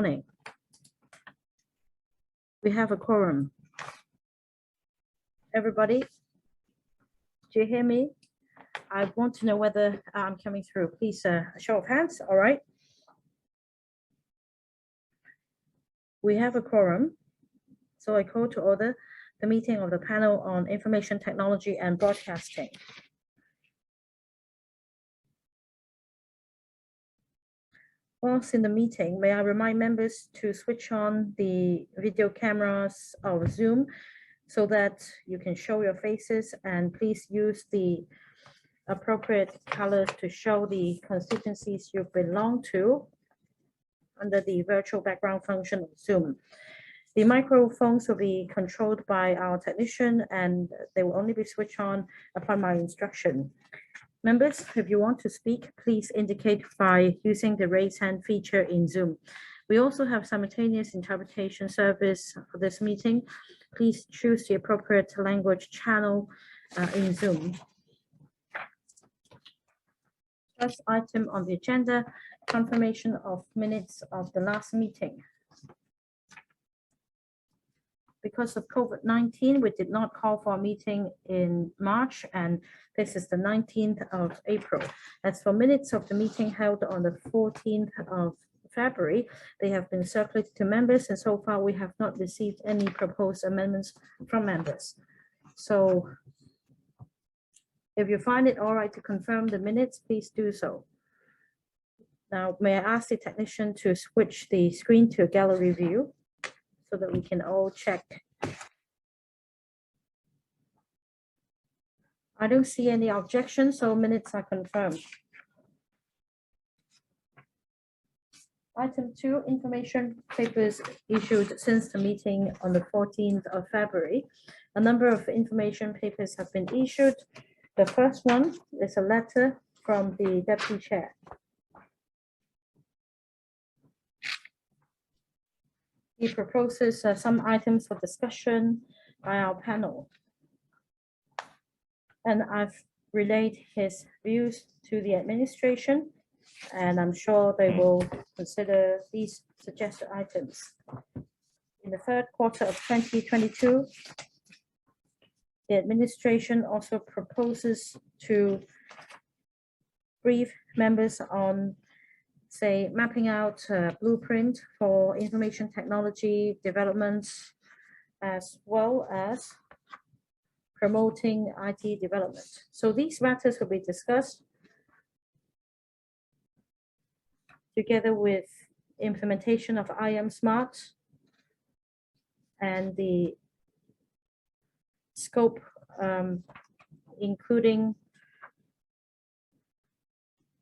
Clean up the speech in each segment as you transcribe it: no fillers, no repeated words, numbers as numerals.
Morning. We have a quorum. Everybody, do you hear me? I want to know whether I'm coming through. Please, a show of hands. All right. We have a quorum. So I call to order the meeting of the panel on information technology and broadcasting. Whilst in the meeting, may I remind members to switch on the video cameras of Zoom so that you can show your faces, and please use the appropriate colors to show the constituencies you belong to under the virtual background function of Zoom. The microphones will be controlled by our technician, and they will only be switched on upon my instruction. Members, if you want to speak, please indicate by using the raise hand feature in Zoom. We also have simultaneous interpretation service for this meeting. Please choose the appropriate language channel in Zoom. First item on the agenda, confirmation of minutes of the last meeting. Because of COVID-19, we did not call for a meeting in March, and this is the 19th of April. As for minutes of the meeting held on the 14th of February, they have been circulated to members, and so far we have not received any proposed amendments from members. So if you find it all right to confirm the minutes, please do so. Now, may I ask the technician to switch the screen to a gallery view so that we can all check. I don't see any objections, so minutes are confirmed. Item 2, information papers issued since the meeting on the 14th of February. A number of information papers have been issued. The first one is a letter from the Deputy Chair. He proposes some items for discussion by our panel. And I've relayed his views to the administration, and I'm sure they will consider these suggested items. In the third quarter of 2022, the administration also proposes to brief members on, say, mapping out a blueprint for information technology developments, as well as promoting IT development. So these matters will be discussed together with implementation of IM Smart and the scope, including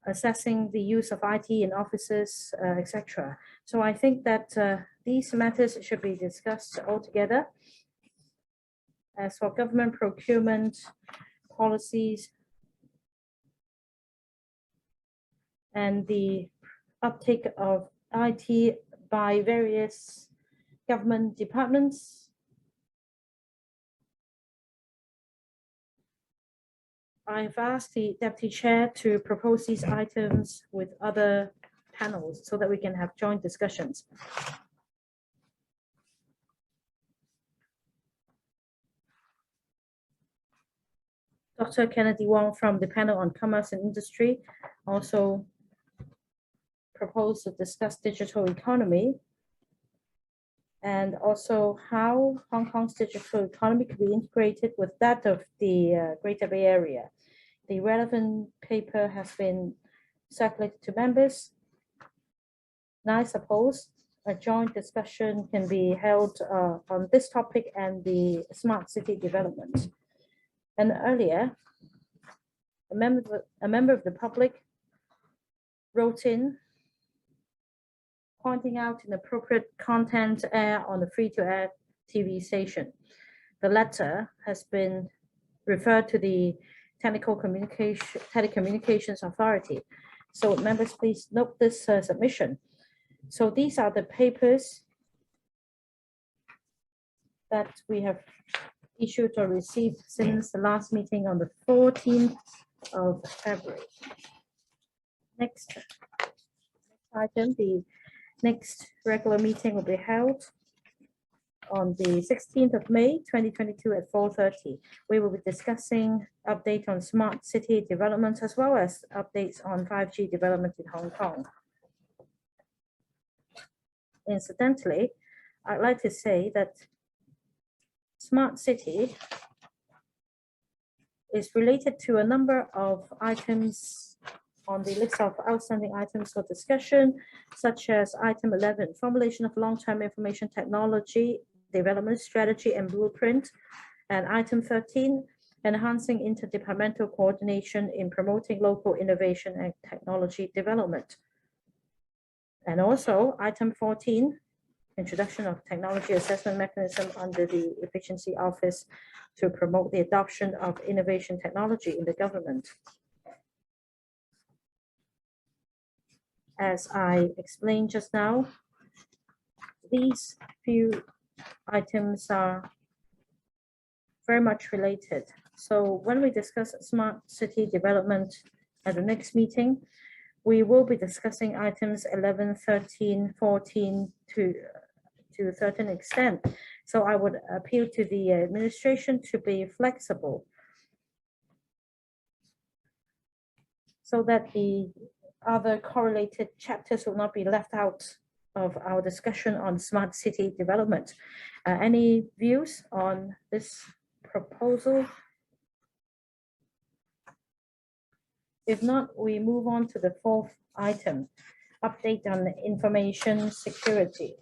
assessing the use of IT in offices, etc. So I think that these matters should be discussed all together. As for government procurement policies and the uptake of IT by various government departments, I've asked the Deputy Chair to propose these items with other panels so that we can have joint discussions. Dr. Kennedy Wong from the panel on commerce and industry also proposed to discuss digital economy and also how Hong Kong's digital economy could be integrated with that of the Greater Bay Area. The relevant paper has been circulated to members. And I suppose a joint discussion can be held on this topic and the smart city development. And earlier, a member of the public wrote in pointing out inappropriate content air on the free-to-air TV station. The letter has been referred to the Telecommunications Authority. So members, please note this submission. So these are the papers that we have issued or received since the last meeting on the 14th of February. Next item, the Next regular meeting will be held on the 16th of May, 2022 at 4:30. We will be discussing update on smart city developments as well as updates on 5G development in Hong Kong. Incidentally, I'd like to say that smart city is related to a number of items on the list of outstanding items for discussion, such as item 11, formulation of long-term information technology development strategy and blueprint, and item 13, enhancing interdepartmental coordination in promoting local innovation and technology development. And also item 14, introduction of technology assessment mechanism under the Efficiency Office to promote the adoption of innovation technology in the government. As I explained just now, these few items are very much related. So when we discuss smart city development at the next meeting, we will be discussing items 11, 13, 14 to a certain extent. So I would appeal to the administration to be flexible so that the other correlated chapters will not be left out of our discussion on smart city development. Any views on this proposal? If not, we move on to the fourth item, update on information security.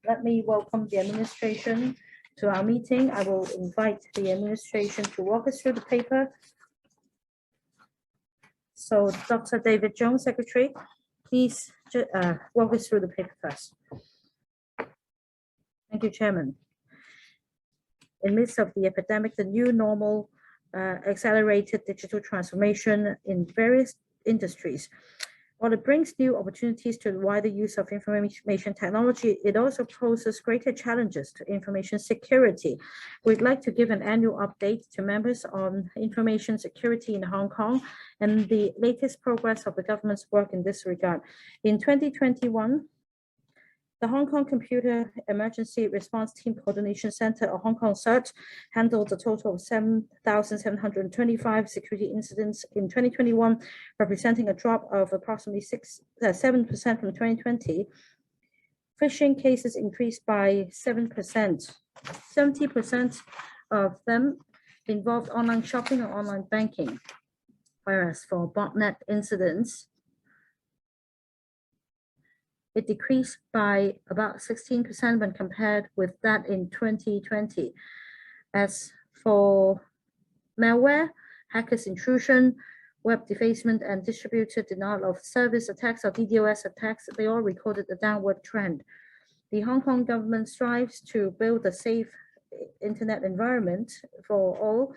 Let me welcome the administration to our meeting. I will invite the administration to walk us through the paper. So Dr. David Jones, Secretary, please walk us through the paper first. Thank you, Chairman. In midst of the epidemic, the new normal accelerated digital transformation in various industries. While it brings new opportunities to the wider use of information technology, it also poses greater challenges to information security. We'd like to give an annual update to members on information security in Hong Kong and the latest progress of the government's work in this regard. In 2021, the Hong Kong Computer Emergency Response Team Coordination Center, or Hong Kong CERT, handled a total of 7,725 security incidents in 2021, representing a drop of approximately 7% from 2020. Phishing cases increased by 7%. 70% of them involved online shopping or online banking, whereas for botnet incidents, it decreased by about 16% when compared with that in 2020. As for malware, hackers' intrusion, web defacement, and distributed denial of service attacks or DDoS attacks, they all recorded a downward trend. The Hong Kong government strives to build a safe internet environment for all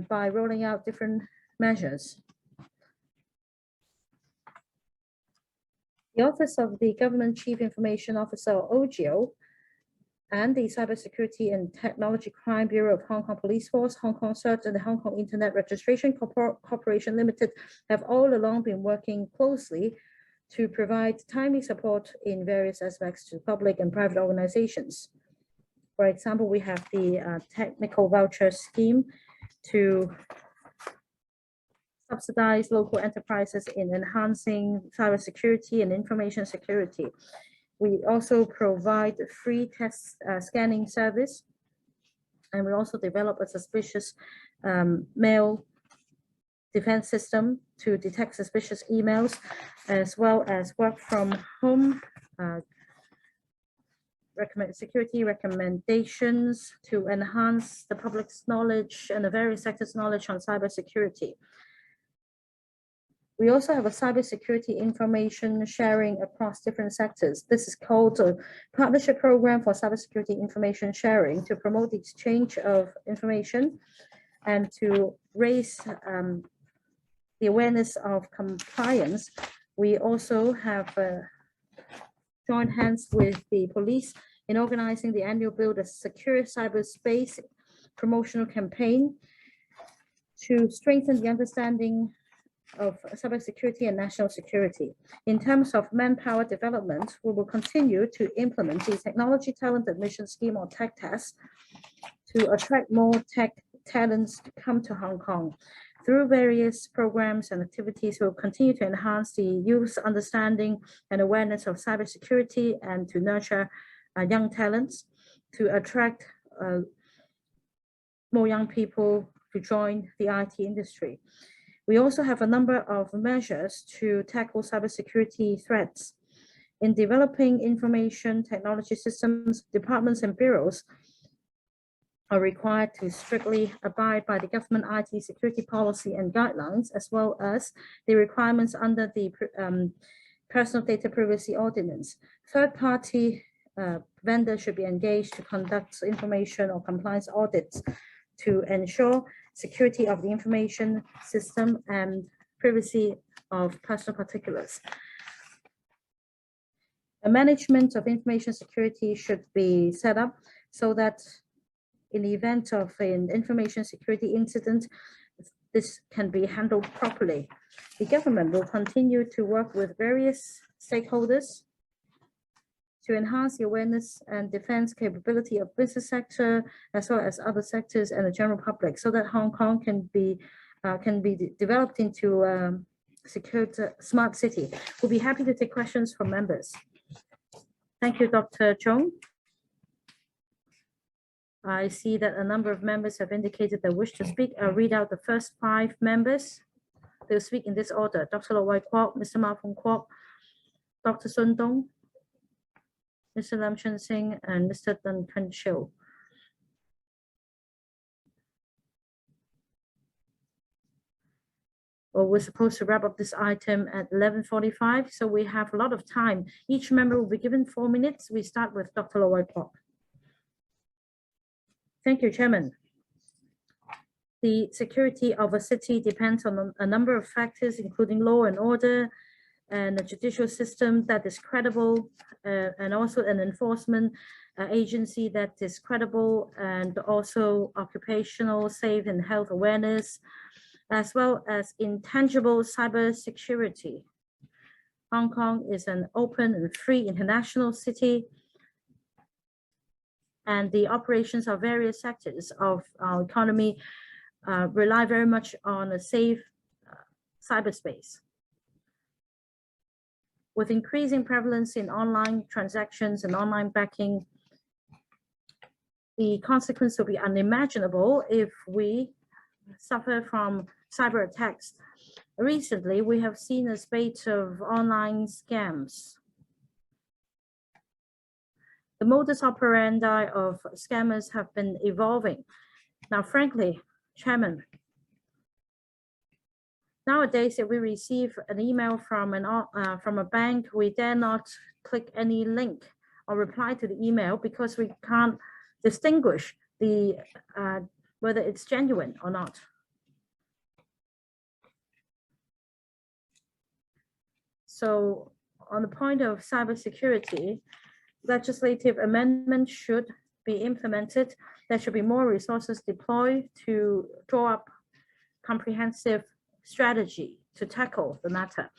by rolling out different measures. The Office of the Government Chief Information Officer, or OGO, and the Cybersecurity and Technology Crime Bureau of Hong Kong Police Force, Hong Kong CERT, and the Hong Kong Internet Registration Corporation Limited have all along been working closely to provide timely support in various aspects to public and private organizations. For example, we have the technical voucher scheme to subsidize local enterprises in enhancing cybersecurity and information security. We also provide free test scanning service, and we also develop a suspicious mail defense system to detect suspicious emails, as well as work from home security recommendations to enhance the public's knowledge and the various sectors' knowledge on cybersecurity. We also have a cybersecurity information sharing across different sectors. This is called a partnership program for cybersecurity information sharing to promote the exchange of information and to raise the awareness of compliance. We also have joined hands with the police in organizing the annual Build a Secure Cyberspace promotional campaign to strengthen the understanding of cybersecurity and national security. In terms of manpower development, we will continue to implement the technology talent admission scheme or tech test to attract more tech talents to come to Hong Kong. Through various programs and activities, we'll continue to enhance the youth's understanding and awareness of cybersecurity and to nurture young talents to attract more young people to join the IT industry. We also have a number of measures to tackle cybersecurity threats. In developing information technology systems, departments and bureaus are required to strictly abide by the government IT security policy and guidelines, as well as the requirements under the Personal Data Privacy Ordinance. Third-party vendors should be engaged to conduct information or compliance audits to ensure security of the information system and privacy of personal particulars. A management of information security should be set up so that in the event of an information security incident, this can be handled properly. The government will continue to work with various stakeholders to enhance the awareness and defense capability of business sector, as well as other sectors and the general public, so that Hong Kong can be developed into a secure, smart city. We'll be happy to take questions from members. Thank you, Dr. Chung. I see that a number of members have indicated they wish to speak. I'll read out the first 5 members. They'll speak in this order: Dr. Lo Wai Kwok, Mr. Ma Fung Kwok, Dr. Sun Dong, Mr. Lam Siu-lo, and Mr. Duncan CHIU. Well, we're supposed to wrap up this item at 11:45, so we have a lot of time. Each member will be given 4 minutes. We start with Dr. Lo Wai Kwok. Thank you, Chairman. The security of a city depends on a number of factors, including law and order, and a judicial system that is credible, and also an enforcement agency that is credible, and also occupational safe and health awareness, as well as intangible cyber security. Hong Kong is an open and free international city, and the operations of various sectors of our economy rely very much on a safe cyberspace. With increasing prevalence in online transactions and online banking, the consequence will be unimaginable if we suffer from cyber attacks. Recently, we have seen a spate of online scams. The modus operandi of scammers have been evolving. Now, frankly, Chairman, nowadays, if we receive an email from a bank, we dare not click any link or reply to the email because we can't distinguish the whether it's genuine or not. So, on the point of cybersecurity, legislative amendments should be implemented. There should be more resources deployed to draw up comprehensive strategy to tackle the matter.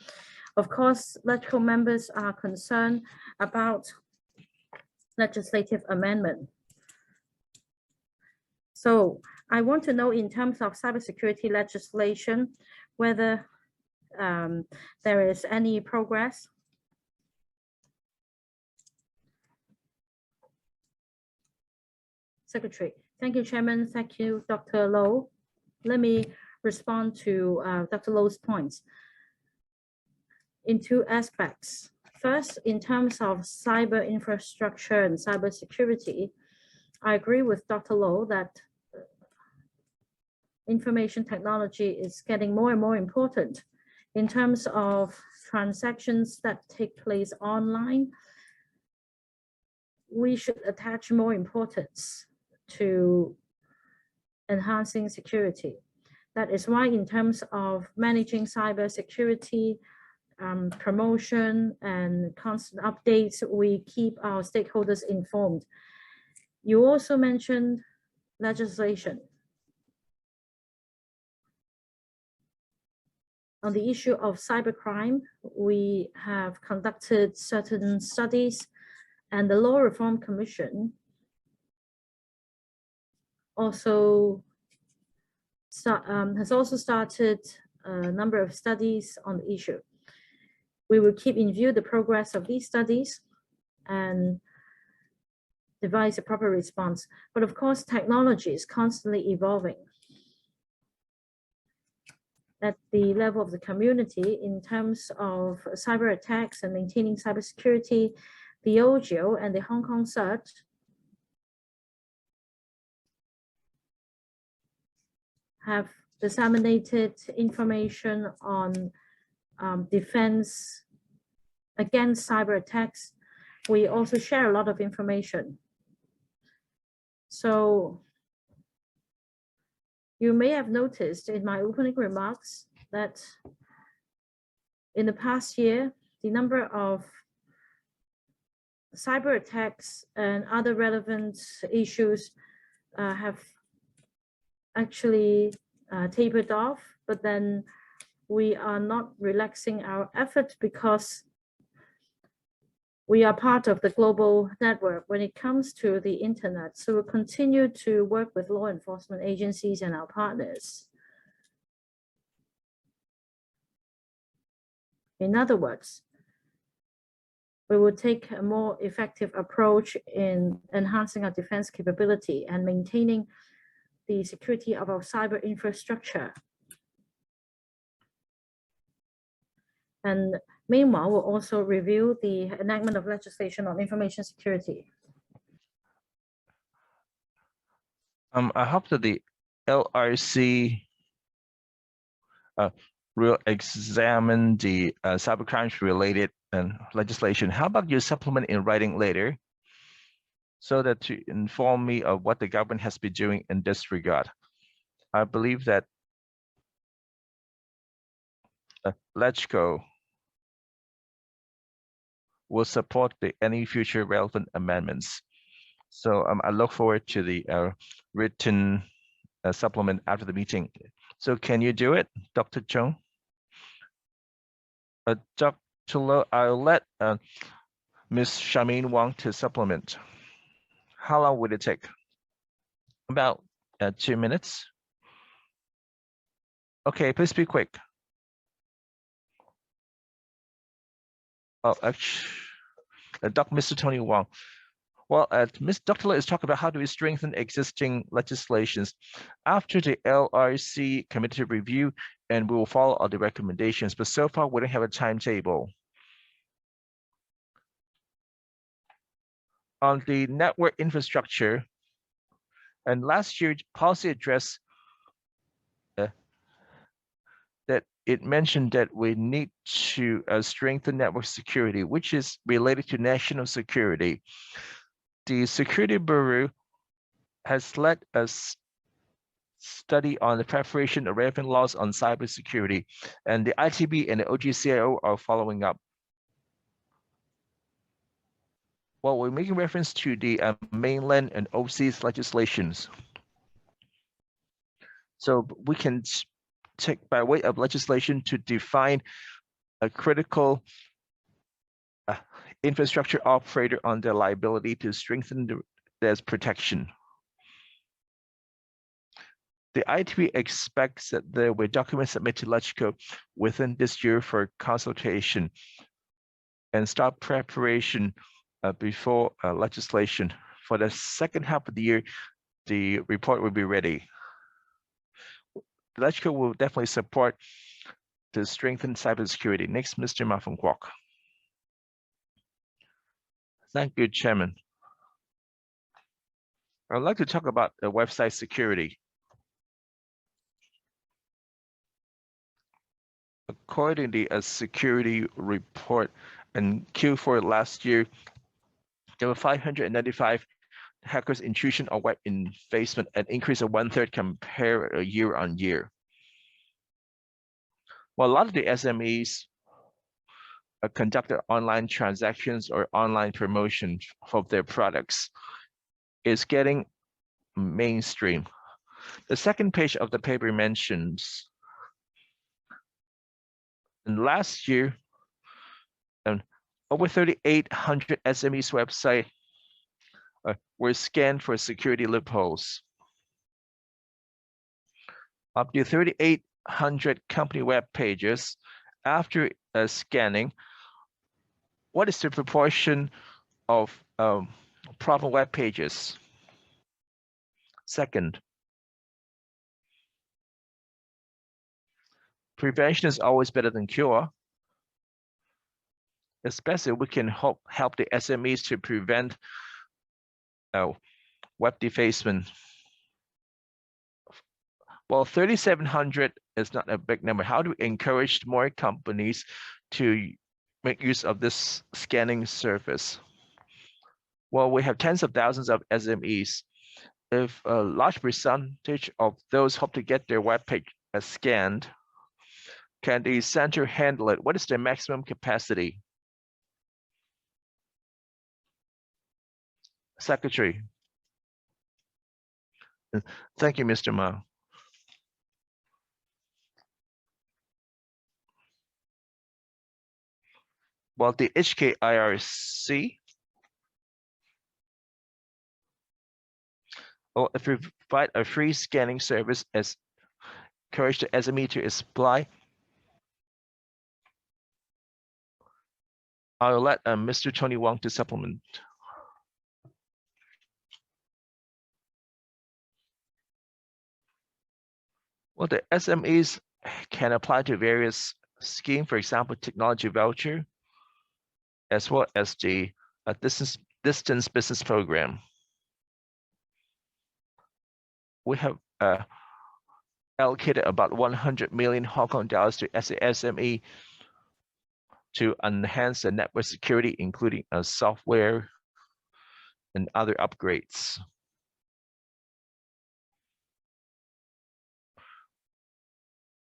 Of course, electoral members are concerned about legislative amendment. So I want to know, in terms of cybersecurity legislation, whether there is any progress. Secretary. Thank you, Chairman. Thank you, Dr. Lo. Let me respond to Dr. Lo's points in 2 aspects. First, in terms of cyber infrastructure and cyber security, I agree with Dr. Lo that information technology is getting more and more important. In terms of transactions that take place online, we should attach more importance to enhancing security. That is why, in terms of managing cyber security, promotion and constant updates, we keep our stakeholders informed. You also mentioned legislation. on the issue of cybercrime, we have conducted certain studies, and the Law Reform Commission also has also started a number of studies on the issue. We will keep in view the progress of these studies and devise a proper response. But of course, technology is constantly evolving. At the level of the community, in terms of cyber attacks and maintaining cybersecurity, the OGO and the Hong Kong CERT have disseminated information on defense against cyber attacks. We also share a lot of information. So you may have noticed in my opening remarks that in the past year, the number of cyber attacks and other relevant issues have actually tapered off, but then we are not relaxing our efforts because we are part of the global network when it comes to the internet. So we'll continue to work with law enforcement agencies and our partners. In other words, we will take a more effective approach in enhancing our defense capability and maintaining the security of our cyber infrastructure. And meanwhile, we'll also review the enactment of legislation on information security. I hope that the LRC will examine the cybercrimes related legislation. How about you supplement in writing later so that to inform me of what the government has been doing in this regard? I believe that LegCo will support any future relevant amendments. So I look forward to the written supplement after the meeting. So can you do it, Dr. Chung? Dr. Lo, I'll let Ms. Charmaine Wang to supplement. How long would it take? About 2 minutes. Okay, please be quick. Oh, actually, Mr. Tony Wang. Well, Dr. Lo is talking about how do we strengthen existing legislations after the LRC committee review, and we will follow all the recommendations. But so far, we don't have a timetable. On the network infrastructure, and last year, policy address that it mentioned that we need to strengthen network security, which is related to national security. The Security Bureau has led us study on the preparation of relevant laws on cybersecurity, and the ITB and the OGCIO are following up. Well, we're making reference to the mainland and overseas legislations. So we can take by way of legislation to define a critical infrastructure operator on their liability to strengthen their protection. The ITB expects that there will be documents submitted to LegCo within this year for consultation and start preparation before legislation. For the second half of the year, the report will be ready. LegCo will definitely support to strengthen cybersecurity. Next, Mr. Ma Fung Kwok. Thank you, Chairman. I'd like to talk about the website security. According to a security report in Q4 last year, there were 595 hackers intrusion or web investment, an increase of 1/3 compared year on year. Well, a lot of the SMEs conducted online transactions or online promotion of their products is getting mainstream. The second page of the paper mentions And last year, over 3,800 SMEs websites were scanned for security loopholes. Up to 3,800 company web pages. After scanning, what is the proportion of problem web pages? Second, prevention is always better than cure. Especially we can help the SMEs to prevent web defacement. Well, 3,700 is not a big number. How do we encourage more companies to make use of this scanning service? Well, we have tens of thousands of SMEs. If a large percentage of those hope to get their web page scanned, can the center handle it? What is the maximum capacity? Secretary. Thank you, Mr. Ma. Well, the HKIRC will provide a free scanning service as encourage the SME to apply. I'll let Mr. Tony Wong to supplement. Well, the SMEs can apply to various schemes, for example, technology voucher, as well as the distance business program. We have allocated about 100 million Hong Kong dollars to SME to enhance the network security, including software and other upgrades.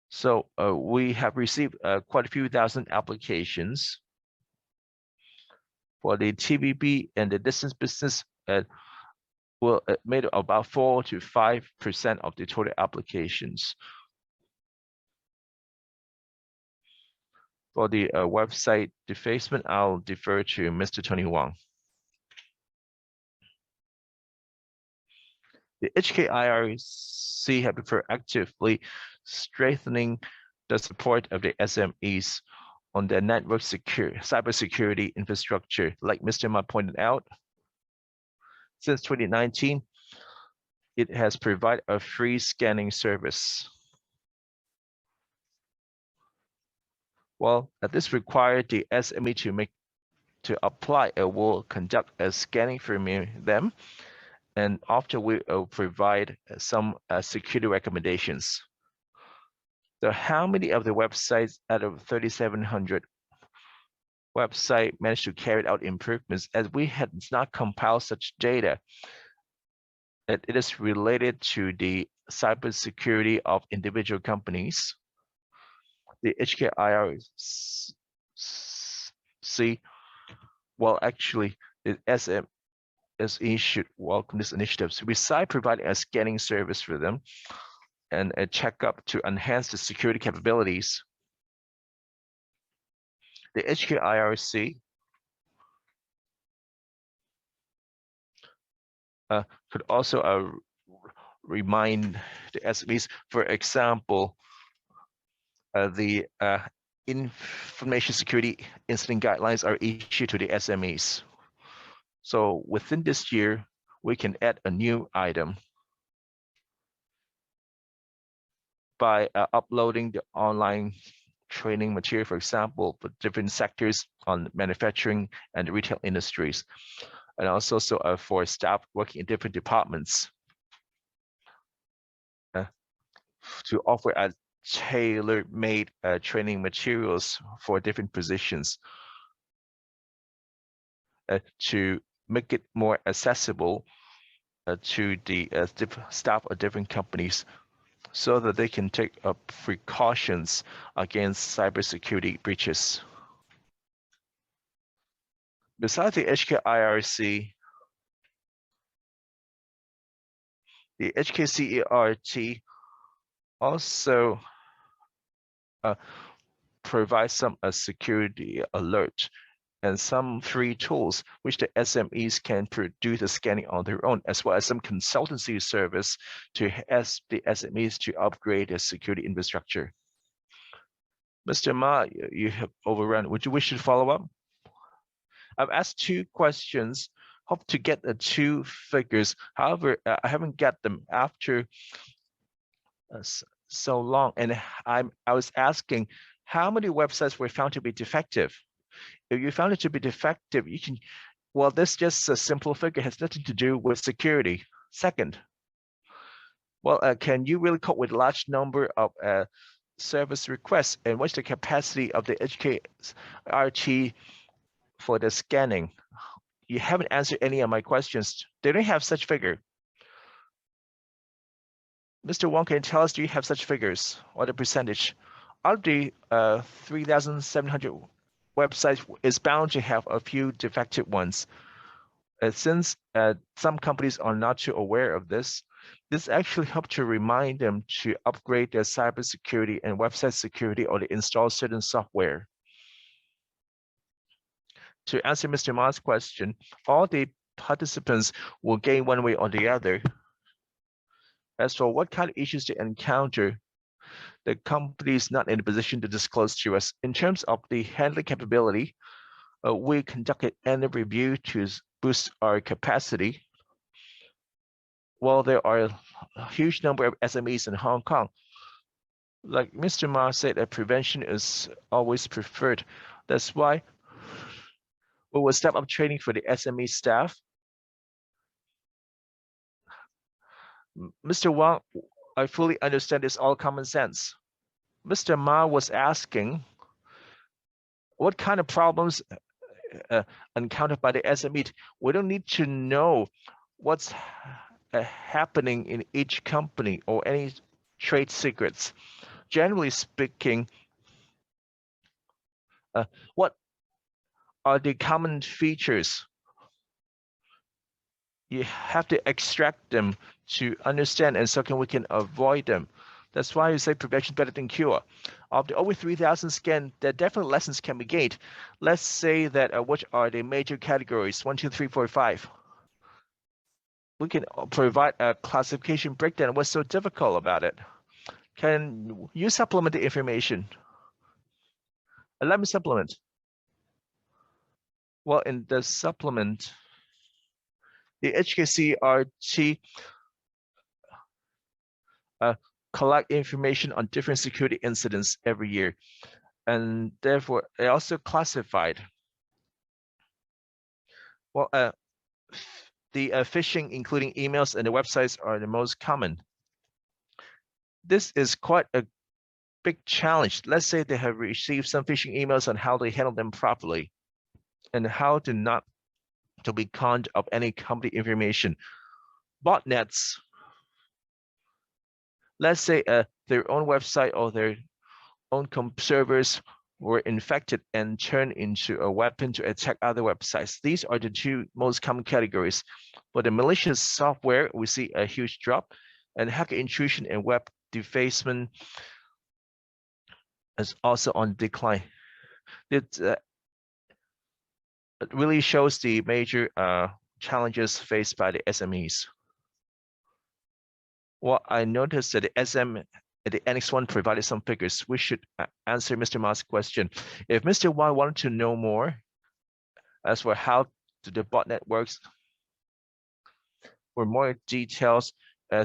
So we have received quite a few thousand applications for the TVB, and the distance business made about 4 to 5% of the total applications. For the website defacement, I'll defer to Mr. Tony Wong. The HKIRC have been proactively strengthening the support of the SMEs on their network cybersecurity infrastructure. Like Mr. Ma pointed out, since 2019, it has provided a free scanning service. Well, this required the SME to apply and will conduct a scanning for them, and after we will provide some security recommendations. So how many of the websites out of 3,700 website managed to carry out improvements? As we had not compiled such data, it is related to the cybersecurity of individual companies. The HKIRC, well, actually, the SM should welcome this initiative. So besides providing a scanning service for them and a checkup to enhance the security capabilities, the HKIRC could also remind the SMEs, for example, the information security incident guidelines are issued to the SMEs. So within this year, we can add a new item by uploading the online training material, for example, for different sectors on manufacturing and retail industries, and also for staff working in different departments to offer a tailor-made training materials for different positions to make it more accessible to the staff of different companies, so that they can take precautions against cybersecurity breaches. Besides the HKIRC, the HKCERT also provide some security alert and some free tools which the SMEs can do the scanning on their own, as well as some consultancy service to ask the SMEs to upgrade their security infrastructure. Mr. Ma, you have overrun. Would you wish to follow up? I've asked 2 questions, hope to get the 2 figures. However, I haven't got them after so long. And I was asking how many websites were found to be defective. If you found it to be defective, you can, well, this just a simple figure, has nothing to do with security. Second, well, can you really cope with a large number of service requests, and what's the capacity of the HKRT for the scanning? You haven't answered any of my questions. They don't have such figure. Mr. Wong, can you tell us, do you have such figures or the percentage? Out of the 3,700 websites is bound to have a few defective ones. Since some companies are not too aware of this, this actually helps to remind them to upgrade their cybersecurity and website security or to install certain software. To answer Mr. Ma's question, all the participants will gain one way or the other. As for what kind of issues they encounter, the company is not in a position to disclose to us. In terms of the handling capability, we conducted an review to boost our capacity. While there are a huge number of SMEs in Hong Kong, like Mr. Ma said, that prevention is always preferred. That's why we will step up training for the SME staff. Mr. Wang, I fully understand it's all common sense. Mr. Ma was asking what kind of problems encountered by the SME. We don't need to know what's happening in each company or any trade secrets. Generally speaking, what are the common features? You have to extract them to understand, and so we can avoid them. That's why you say prevention better than cure. Of the over 3,000 scans, there definitely lessons can be gained. Let's say that which are the major categories, 1, 2, 3, 4, 5. We can provide a classification breakdown. What's so difficult about it? Can you supplement the information? Let me supplement. Well, in the supplement, the HKCRT collect information on different security incidents every year, and therefore they also classified. Well, the phishing, including emails and the websites, are the most common. This is quite a big challenge. Let's say they have received some phishing emails on how they handle them properly and how to not to be conned of any company information. Botnets, let's say their own website or their own servers were infected and turned into a weapon to attack other websites. These are the 2 most common categories. For the malicious software, we see a huge drop, and hacker intrusion and web defacement is also on decline. It really shows the major challenges faced by the SMEs. Well, I noticed that the Annex 1 provided some figures. We should answer Mr. Ma's question. If Mr. Y wanted to know more as for how the botnet works or more details,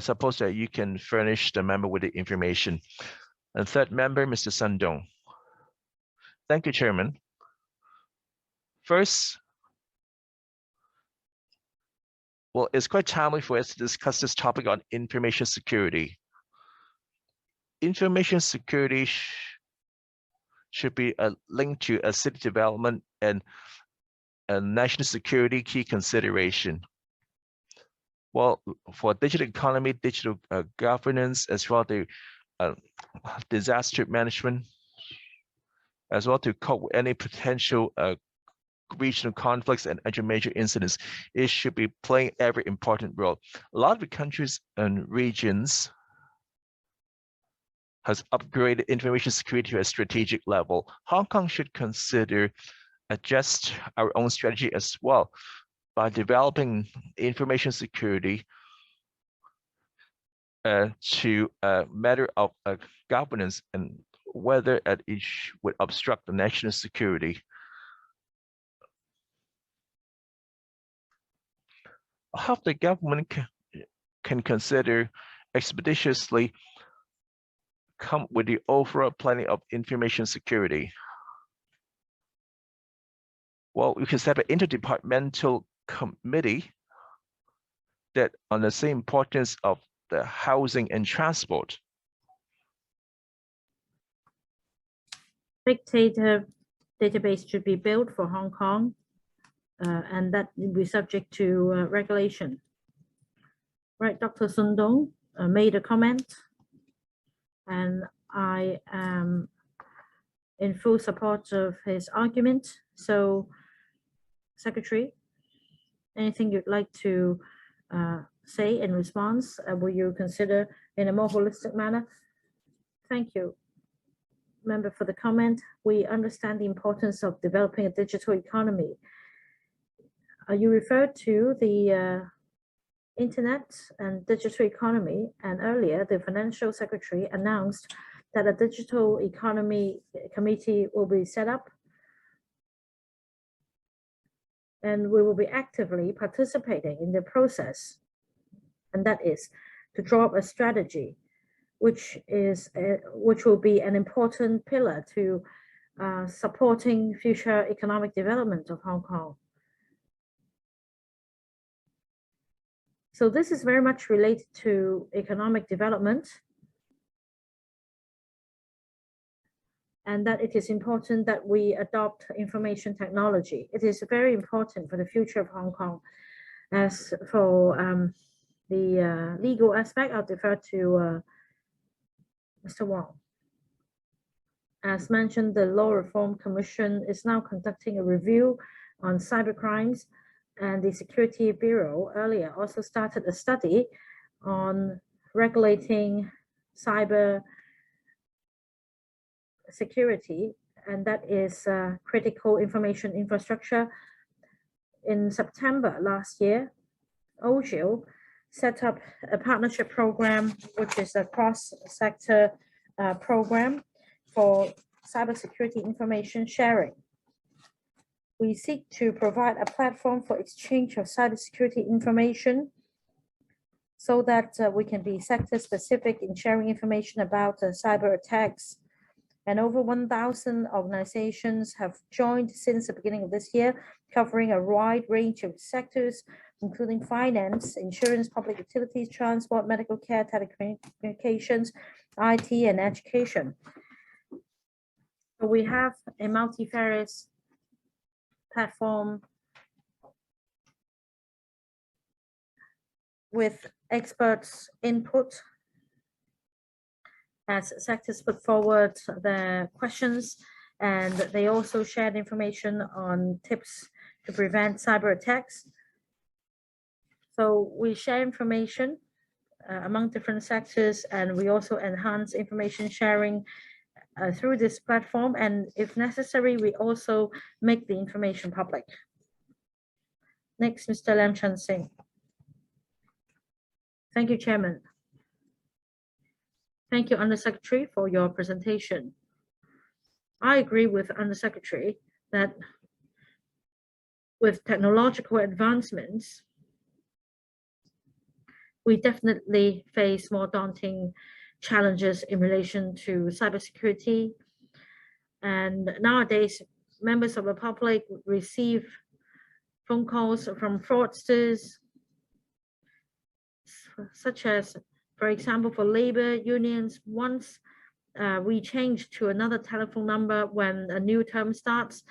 suppose that you can furnish the member with the information. And third member, Mr. Sundong. Thank you, Chairman. First, well, it's quite timely for us to discuss this topic on information security. Information security should be linked to a city development and a national security key consideration. Well, for digital economy, digital governance, as well as disaster management, as well to cope with any potential regional conflicts and other major incidents, it should be playing every important role. A lot of the countries and regions has upgraded information security to a strategic level. Hong Kong should consider adjust our own strategy as well by developing information security to a matter of governance and whether it would obstruct the national security. How the government can consider expeditiously come with the overall planning of information security. Well, we can set an interdepartmental committee that on the same importance of the housing and transport. Big data database should be built for Hong Kong, and that will be subject to regulation. Right, Dr. Sundong made a comment, and I am in full support of his argument. So, Secretary, anything you'd like to say in response? Will you consider in a more holistic manner? Thank you, Member, for the comment. We understand the importance of developing a digital economy. You referred to the internet and digital economy, and earlier the Financial Secretary announced that a digital economy committee will be set up, and we will be actively participating in the process, and that is to draw up a strategy which will be an important pillar to supporting future economic development of Hong Kong. So this is very much related to economic development, and that it is important that we adopt information technology. It is very important for the future of Hong Kong. As for the legal aspect, I'll defer to Mr. Wong. As mentioned, the Law Reform Commission is now conducting a review on cybercrimes, and the Security Bureau earlier also started a study on regulating cyber security, and that is critical information infrastructure. In September last year, OGIL set up a partnership program, which is a cross-sector program for cybersecurity information sharing. We seek to provide a platform for exchange of cybersecurity information so that we can be sector-specific in sharing information about cyber attacks. And over 1,000 organizations have joined since the beginning of this year, covering a wide range of sectors, including finance, insurance, public utilities, transport, medical care, telecommunications, IT, and education. So we have a multifarious platform with experts' input as sectors put forward their questions, and they also shared information on tips to prevent cyber attacks. So we share information among different sectors, and we also enhance information sharing through this platform, and if necessary, we also make the information public. Next, Mr. Lam Siu-lo. Thank you, Chairman. Thank you, Undersecretary, for your presentation. I agree with Undersecretary that with technological advancements, we definitely face more daunting challenges in relation to cybersecurity. And nowadays, members of the public receive phone calls from fraudsters, such as, for example, for labor unions, once we change to another telephone number when a new term starts,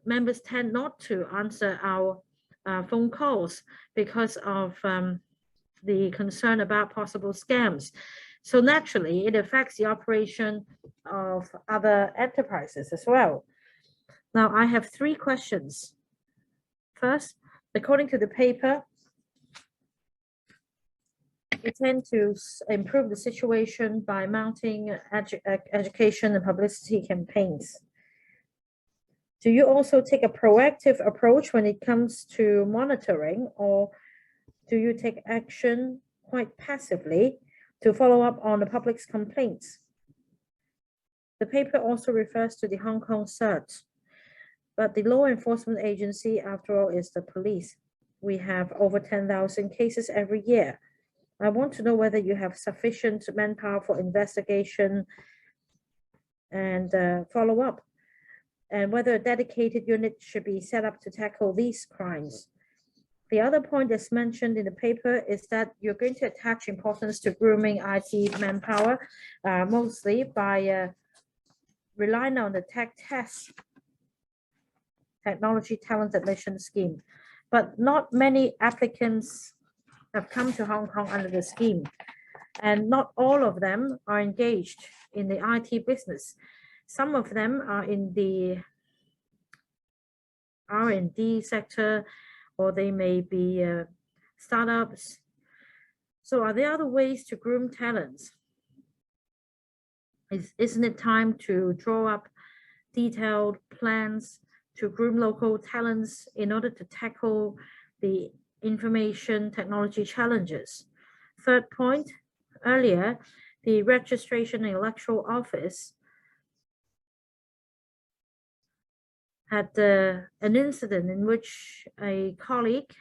members tend not to answer our phone calls because of the concern about possible scams. So naturally, it affects the operation of other enterprises as well. Now, I have 3 questions. First, according to the paper, intend to improve the situation by mounting education and publicity campaigns. Do you also take a proactive approach when it comes to monitoring, or do you take action quite passively to follow up on the public's complaints? The paper also refers to the Hong Kong CERT, but the law enforcement agency, after all, is the police. We have over 10,000 cases every year. I want to know whether you have sufficient manpower for investigation and follow-up, and whether a dedicated unit should be set up to tackle these crimes. The other point that's mentioned in the paper is that you're going to attach importance to grooming IT manpower, mostly by relying on the technology talent admission scheme. But not many applicants have come to Hong Kong under the scheme, and not all of them are engaged in the IT business. Some of them are in the R&D sector, or they may be startups. So are there other ways to groom talents? Isn't it time to draw up detailed plans to groom local talents in order to tackle the information technology challenges? Third point, earlier, the Registration and Electoral Office had an incident in which a colleague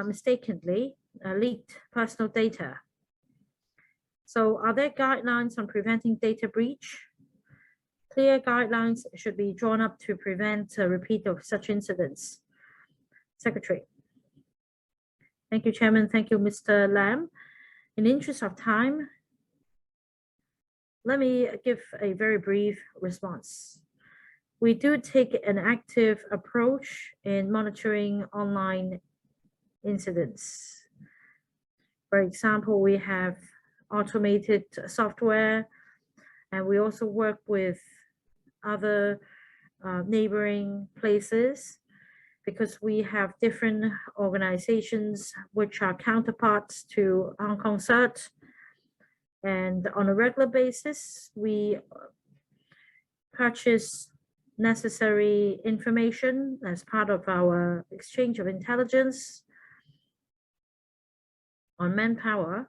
mistakenly leaked personal data. So are there guidelines on preventing data breach? Clear guidelines should be drawn up to prevent a repeat of such incidents. Secretary. Thank you, Chairman. Thank you, Mr. Lam. In the interest of time, let me give a very brief response. We do take an active approach in monitoring online incidents. For example, we have automated software, and we also work with other neighboring places, because we have different organizations which are counterparts to Hong Kong CERT. And on a regular basis, we purchase necessary information as part of our exchange of intelligence on manpower,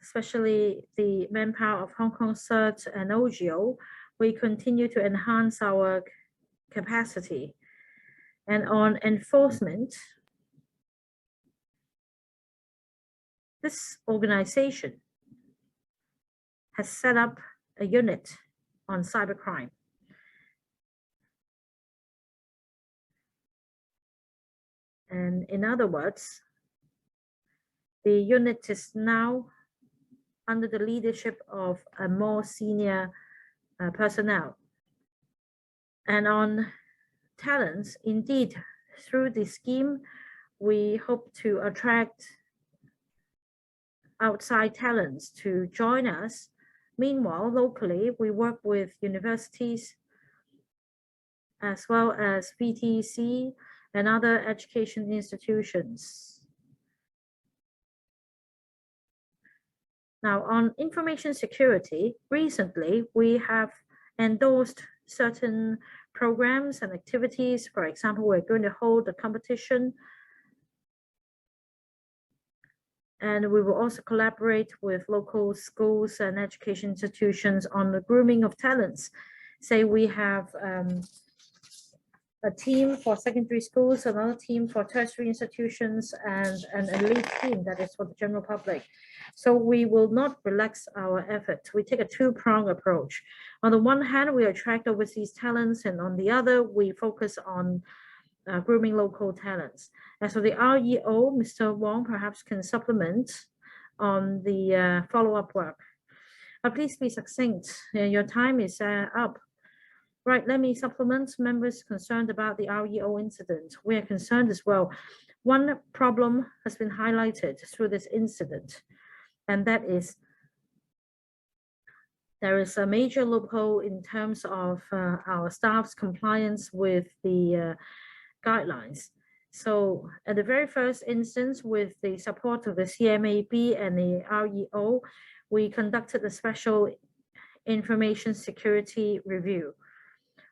especially the manpower of Hong Kong CERT and OGO. We continue to enhance our capacity. And on enforcement, this organization has set up a unit on cybercrime. And in other words, the unit is now under the leadership of a more senior personnel. And on talents, indeed, through the scheme, we hope to attract outside talents to join us. Meanwhile, locally, we work with universities as well as VTC and other education institutions. Now, on information security, recently, we have endorsed certain programs and activities. For example, we're going to hold a competition, and we will also collaborate with local schools and education institutions on the grooming of talents. Say we have a team for secondary schools, another team for tertiary institutions, and an elite team that is for the general public. So we will not relax our efforts. We take a two-pronged approach. On the one hand, we attract overseas talents, and on the other, we focus on grooming local talents. As for the REO, Mr. Wong perhaps can supplement on the follow-up work. Please be succinct. Your time is up. Right, let me supplement members concerned about the REO incident. We are concerned as well. One problem has been highlighted through this incident, and that is there is a major loophole in terms of our staff's compliance with the guidelines. So at the very first instance, with the support of the CMAB and the REO, we conducted a special information security review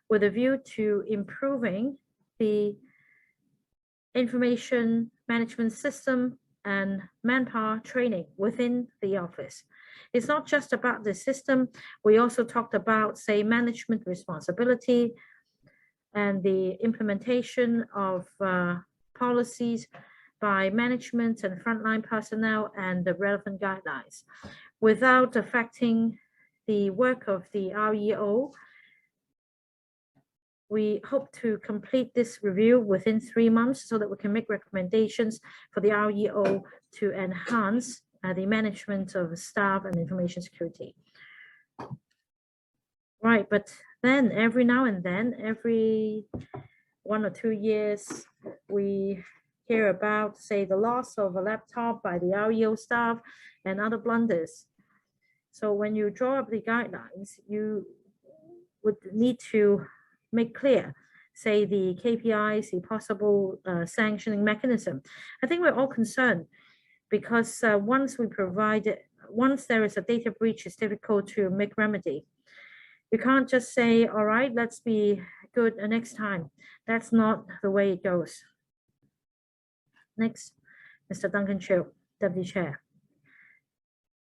with a view to improving the information management system and manpower training within the office. It's not just about the system. We also talked about, say, management responsibility and the implementation of policies by management and frontline personnel and the relevant guidelines without affecting the work of the REO. We hope to complete this review within 3 months so that we can make recommendations for the REO to enhance the management of staff and information security. Right, but then every now and then, every 1 or 2 years, we hear about, say, the loss of a laptop by the REO staff and other blunders. So when you draw up the guidelines, you would need to make clear, say, the KPIs, the possible sanctioning mechanism. I think we're all concerned because once there is a data breach, it's difficult to make remedy. You can't just say, all right, let's be good next time. That's not the way it goes. Next, Mr. Duncan CHIU, Deputy Chair.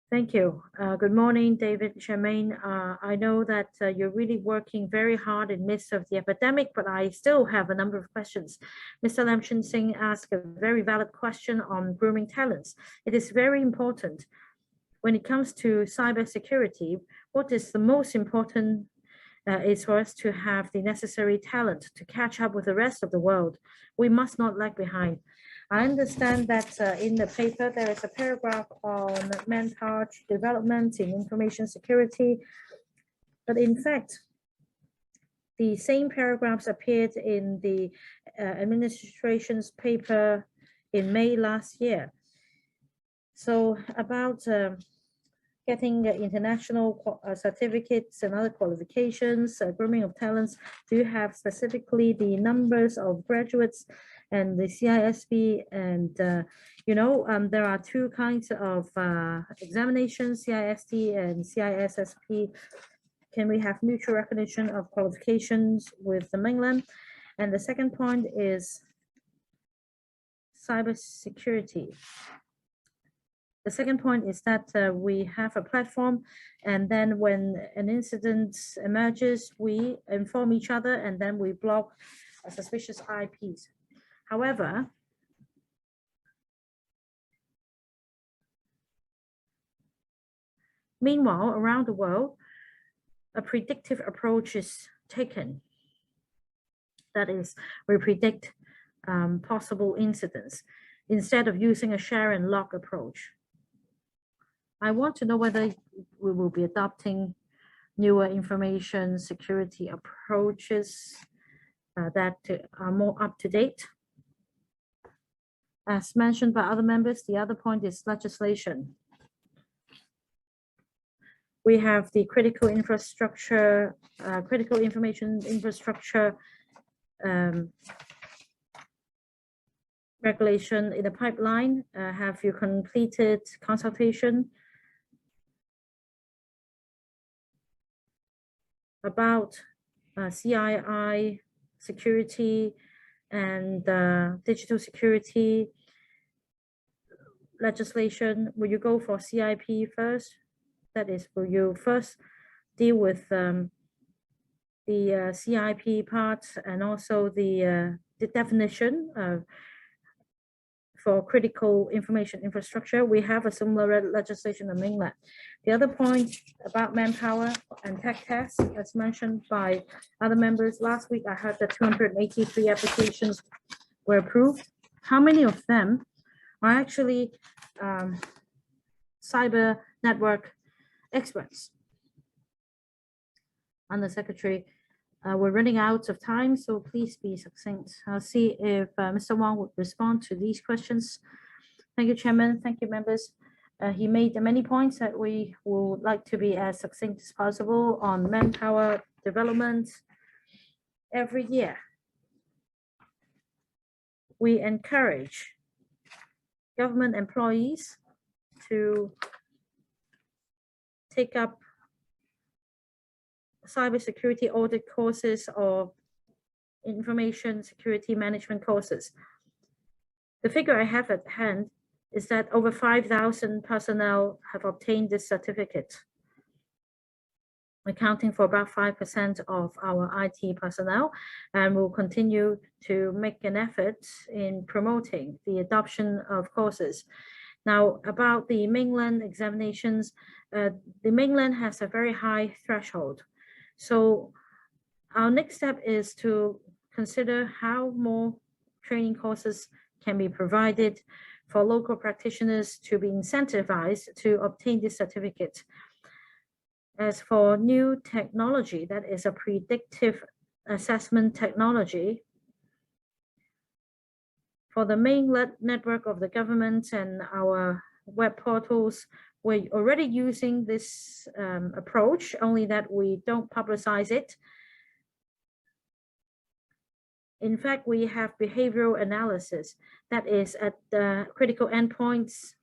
Thank you. Good morning, David, Charmaine. I know that you're really working very hard in midst of the epidemic, but I still have a number of questions. Mr. Lam Siu-lo asked a very valid question on grooming talents. It is very important when it comes to cybersecurity. What is the most important is for us to have the necessary talent to catch up with the rest of the world. We must not lag behind. I understand that in the paper, there is a paragraph on manpower development in information security, but in fact, the same paragraphs appeared in the administration's paper in May last year. So about getting international certificates and other qualifications, grooming of talents, do you have specifically the numbers of graduates and the CISP? And there are 2 kinds of examinations, CIST and CISSP. Can we have mutual recognition of qualifications with the mainland? And the second point is cybersecurity. The second point is that we have a platform, and then when an incident emerges, we inform each other, and then we block suspicious IPs. However, meanwhile, around the world, a predictive approach is taken. That is, we predict possible incidents instead of using a share and log approach. I want to know whether we will be adopting newer information security approaches that are more up to date. As mentioned by other members, the other point is legislation. We have the critical infrastructure, critical information infrastructure regulation in the pipeline. Have you completed consultation about CII security and digital security legislation? Will you go for CIP first? That is, will you first deal with the CIP part and also the definition for critical information infrastructure? We have a similar legislation in mainland. The other point about manpower and tech tests, as mentioned by other members, last week I heard that 283 applications were approved. How many of them are actually cyber network experts? Undersecretary, we're running out of time, so please be succinct. I'll see if Mr. Wang would respond to these questions. Thank you, Chairman. Thank you, members. He made many points that we would like to be as succinct as possible on manpower development. Every year, we encourage government employees to take up cybersecurity audit courses or information security management courses. The figure I have at hand is that over 5,000 personnel have obtained this certificate, accounting for about 5% of our IT personnel, and will continue to make an effort in promoting the adoption of courses. Now, about the mainland examinations, the mainland has a very high threshold. So our next step is to consider how more training courses can be provided for local practitioners to be incentivized to obtain this certificate. As for new technology, that is a predictive assessment technology, for the main network of the government and our web portals, we're already using this approach, only that we don't publicize it. In fact, we have behavioral analysis, that is at the critical endpoints.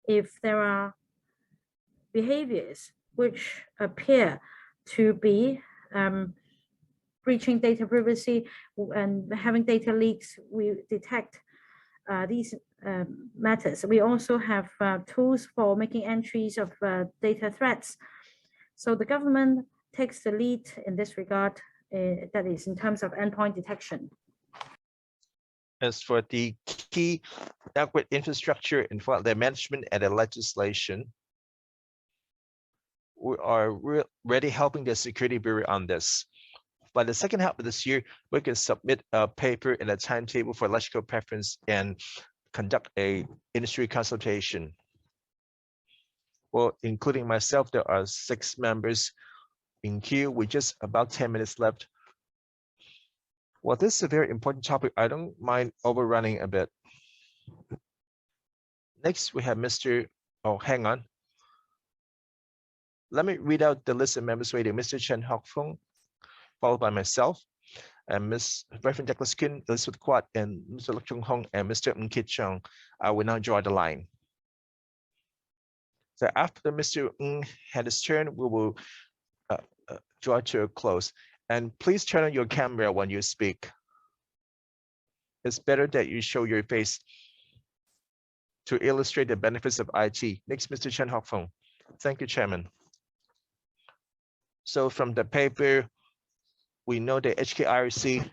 If there are behaviors which appear to be breaching data privacy and having data leaks, we detect these matters. We also have tools for making entries of data threats. So the government takes the lead in this regard, that is in terms of endpoint detection. As for the key network infrastructure and for the management and the legislation, we are already helping the Security Bureau on this. By the second half of this year, we can submit a paper and a timetable for electrical preference and conduct a industry consultation. Well, including myself, there are 6 members in queue with just about 10 minutes left. Well, this is a very important topic. I don't mind overrunning a bit. Next, we have Mr. Oh, hang on. Let me read out the list of members waiting. Mr. Chen Hock-Fung, followed by myself, and Ms. Reverend Douglas Kim, Elizabeth Quat, and Mr. Luk Chung Hong, and Mr. Ng Kit Chung. I will now draw the line. So after Mr. Ng had his turn, we will draw to a close. And please turn on your camera when you speak. It's better that you show your face to illustrate the benefits of IT. Next, Mr. Chen Hock-Fung. Thank you, Chairman. So from the paper, we know that HKIRC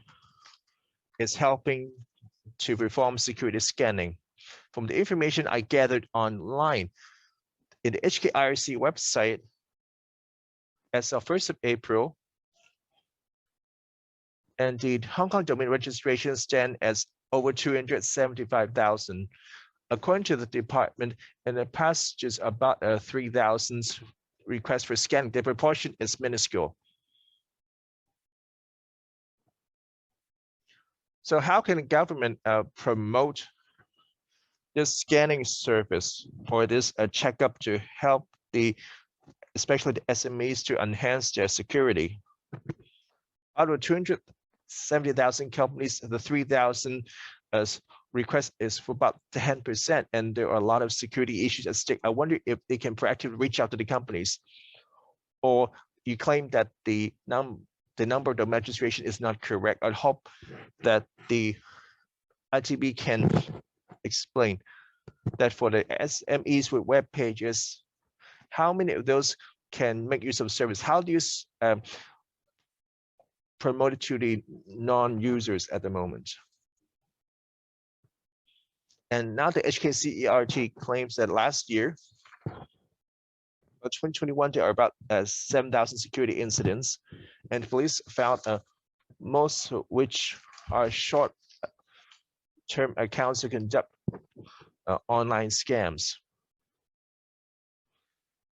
is helping to perform security scanning. From the information I gathered online, in the HKIRC website, as of 1st of April, and the Hong Kong domain registration stand as over 275,000. According to the department, in the past just about 3,000 requests for scanning, the proportion is minuscule. So how can the government promote this scanning service or this checkup to help especially the SMEs to enhance their security? Out of 270,000 companies, the 3,000 request is for about 10%, and there are a lot of security issues at stake. I wonder if they can proactively reach out to the companies, or you claim that the number of the registration is not correct. I hope that the ITB can explain that for the SMEs with web pages, how many of those can make use of service? How do you promote it to the non-users at the moment? And now the HKCERT claims that last year, 2021, there are about 7,000 security incidents, and police found most of which are short-term accounts to conduct online scams.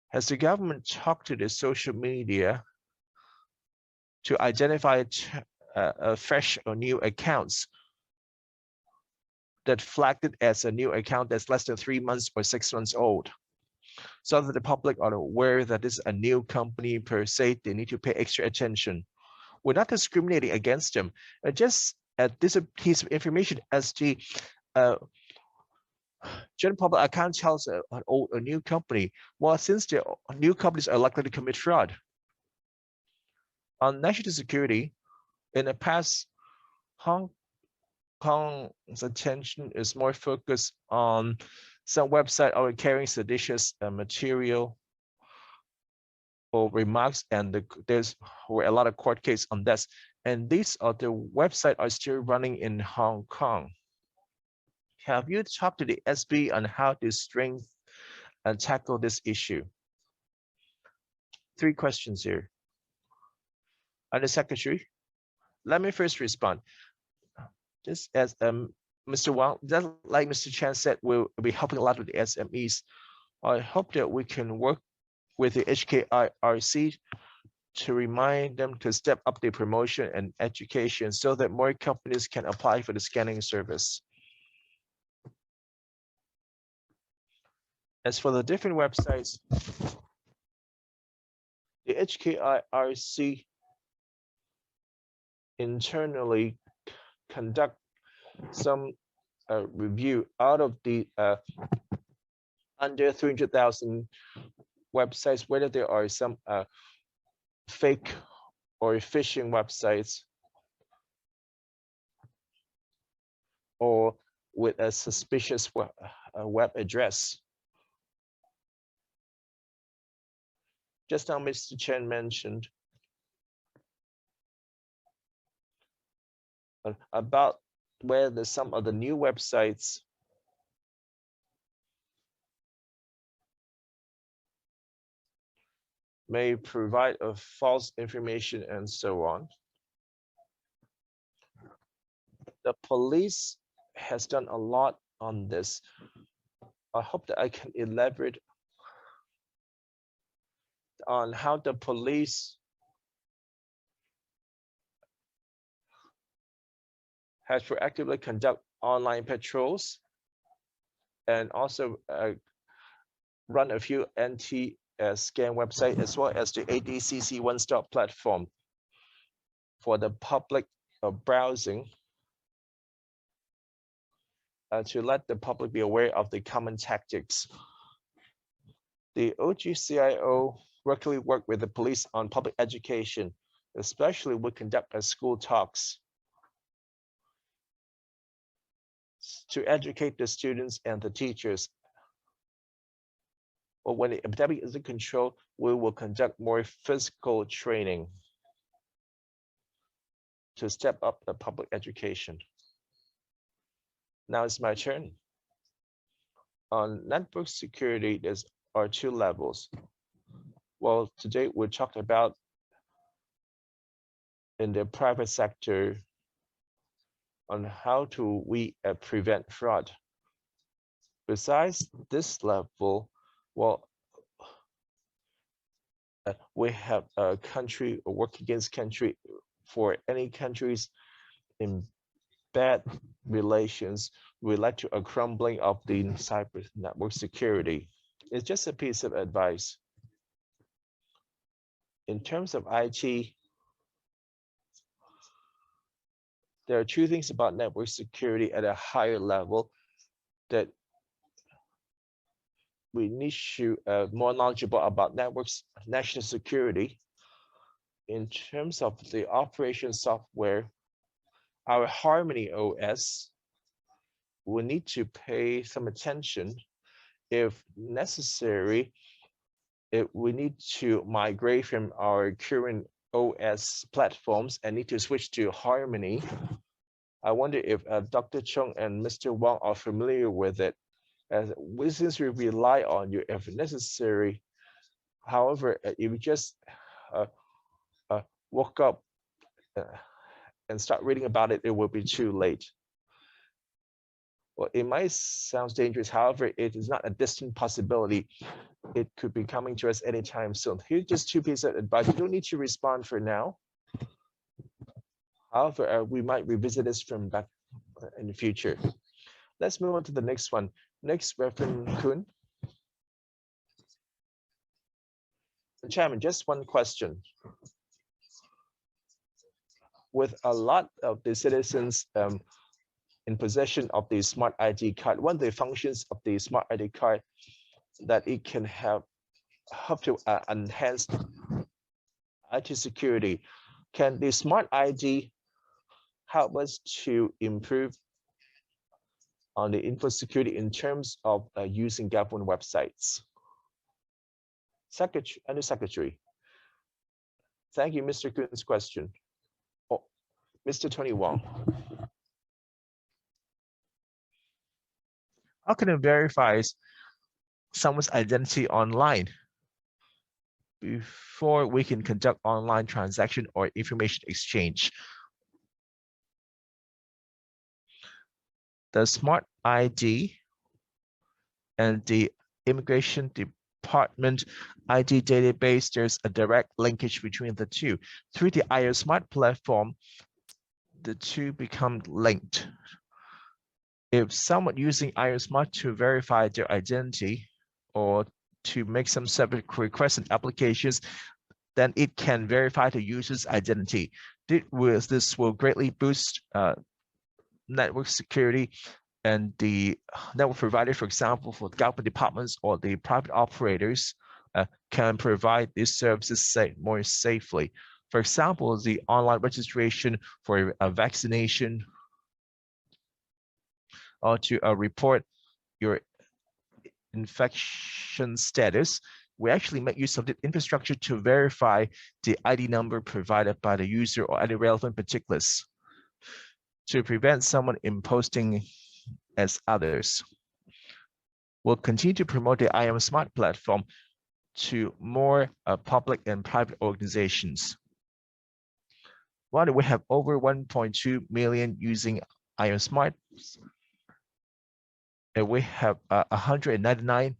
Has the government talked to the social media to identify fresh or new accounts that flagged it as a new account that's less than 3 months or 6 months old, so that the public are aware that this is a new company per se? They need to pay extra attention. We're not discriminating against them, just this piece of information as the general public account tells a new company. Well, since the new companies are likely to commit fraud. On national security, in the past, Hong Kong's attention is more focused on some website are carrying seditious material or remarks, and there's were a lot of court cases on this. And these are the websites are still running in Hong Kong. Have you talked to the SB on how to strengthen and tackle this issue? 3 questions here. And the secretary, let me first respond. Just as Mr. Wang, just like Mr. Chan said, we'll be helping a lot with the SMEs. I hope that we can work with the HKIRC to remind them to step up their promotion and education so that more companies can apply for the scanning service. As for the different websites, the HKIRC internally conduct some review out of the under 300,000 websites, whether there are some fake or phishing websites or with a suspicious web address. Just now, Mr. Chen mentioned about where some of the new websites may provide a false information and so on. The police has done a lot on this. I hope that I can elaborate on how the police has proactively conduct online patrols and also run a few anti-scam websites, as well as the ADCC one-stop platform for the public browsing to let the public be aware of the common tactics. The OGCIO regularly work with the police on public education, especially we conduct school talks to educate the students and the teachers. But when the epidemic is in control, we will conduct more physical training to step up the public education. Now it's my turn. On network security, there are 2 levels. Well, today we talked about in the private sector on how to prevent fraud. Besides this level, well, we have a country work against country for any countries in bad relations relate to a crumbling of the cyber network security. It's just a piece of advice. In terms of IT, there are 2 things about network security at a higher level that we need to more knowledgeable about networks, national security. In terms of the operation software, our Harmony OS, we need to pay some attention. If necessary, we need to migrate from our current OS platforms and need to switch to Harmony. I wonder if Dr. Chung and Mr. Wang are familiar with it. Since we rely on you if necessary. However, if you just woke up and start reading about it, it will be too late. Well, it might sound dangerous. However, it is not a distant possibility. It could be coming to us anytime soon. Here's just 2 pieces of advice. You don't need to respond for now. However, we might revisit this from back in the future. Let's move on to the next one. Next, Reverend Kun. Chairman, just one question. with a lot of the citizens in possession of the smart ID card, one of the functions of the smart ID card that it can help to enhance IT security. Can the smart ID help us to improve on the info security in terms of using government websites? Under Secretary. Thank you, Mr. Kuhn's question. Oh, Mr. Tony Wong. How can it verify someone's identity online before we can conduct online transaction or information exchange? The smart ID and the immigration department ID database, there's a direct linkage between the two. Through the IO Smart platform, the two become linked. If someone using IO Smart to verify their identity or to make some separate requests and applications, then it can verify the user's identity. This will greatly boost network security, and the network provider, for example, for government departments or the private operators, can provide these services more safely. For example, the online registration for a vaccination or to report your infection status. We actually make use of the infrastructure to verify the ID number provided by the user or any relevant particulars to prevent someone imposing as others. We'll continue to promote the IM Smart platform to more public and private organizations. While we have over 1.2 million using IM Smart, and we have 199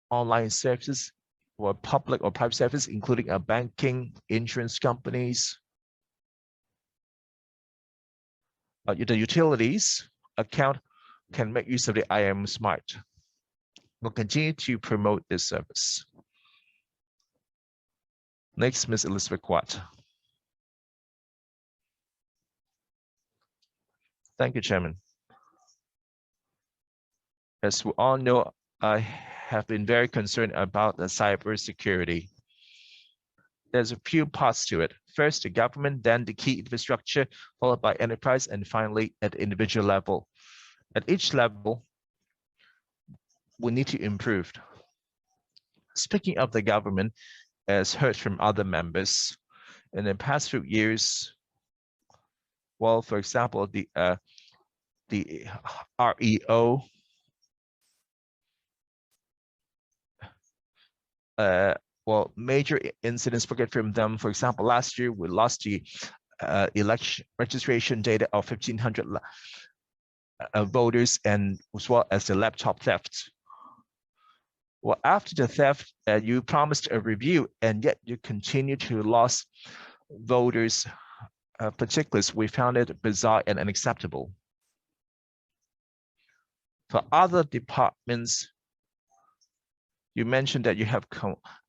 online services or public or private services, including banking, insurance companies, the utilities account can make use of the IM Smart. We'll continue to promote this service. Next, Ms. Elizabeth Quat. Thank you, Chairman. As we all know, I have been very concerned about the cybersecurity. There's a few parts to it. First, the government, then the key infrastructure, followed by enterprise, and finally at the individual level. At each level, we need to improve. Speaking of the government, as heard from other members, in the past few years, well, for example, the REO, well, major incidents forget from them. For example, last year we lost the election registration data of 1,500 voters, and as well as the laptop theft. Well, after the theft, you promised a review, and yet you continue to lose voters' particulars. We found it bizarre and unacceptable. For other departments, you mentioned that you have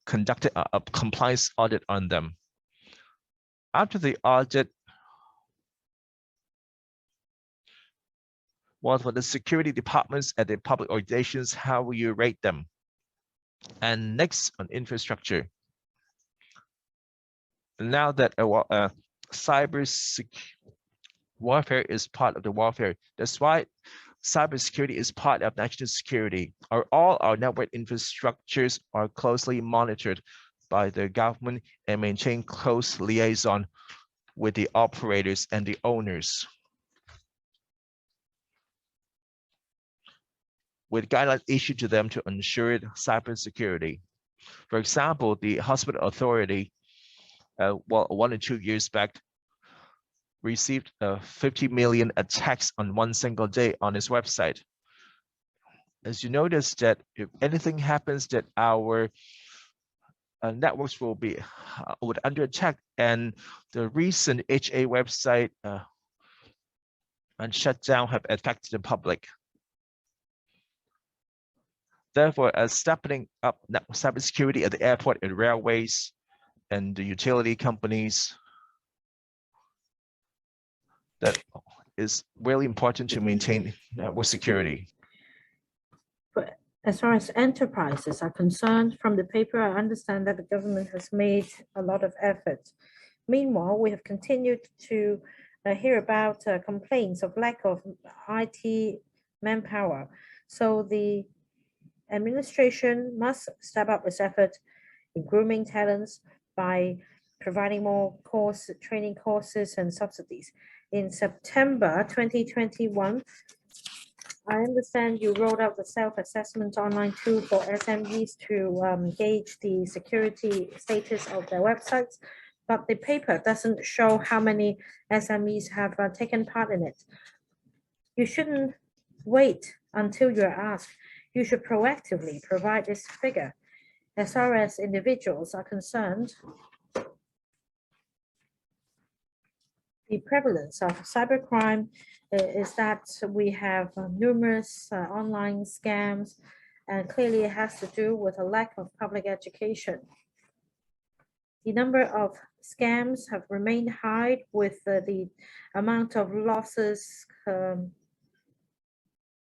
conducted a compliance audit on them. After the audit, well, for the security departments at the public organizations, how will you rate them? And next, on infrastructure. Now that cyber warfare is part of the warfare, that's why cybersecurity is part of national security. All our network infrastructures are closely monitored by the government and maintain close liaison with the operators and the owners, with guidelines issued to them to ensure cybersecurity. For example, the hospital authority, well, 1 or 2 years back, received 50 million attacks on one single day on its website. As you notice that if anything happens, that our networks will be under attack, and the recent HA website and shutdown have affected the public. Therefore, as stepping up cybersecurity at the airport and railways and the utility companies, that is really important to maintain network security. But as far as enterprises are concerned, from the paper, I understand that the government has made a lot of effort. Meanwhile, we have continued to hear about complaints of lack of IT manpower. So the administration must step up its effort in grooming talents by providing more training courses and subsidies. In September 2021, I understand you rolled out the self-assessment online tool for SMEs to gauge the security status of their websites, but the paper doesn't show how many SMEs have taken part in it. You shouldn't wait until you're asked. You should proactively provide this figure. As far as individuals are concerned, the prevalence of cybercrime is that we have numerous online scams, and clearly it has to do with a lack of public education. The number of scams have remained high with the amount of losses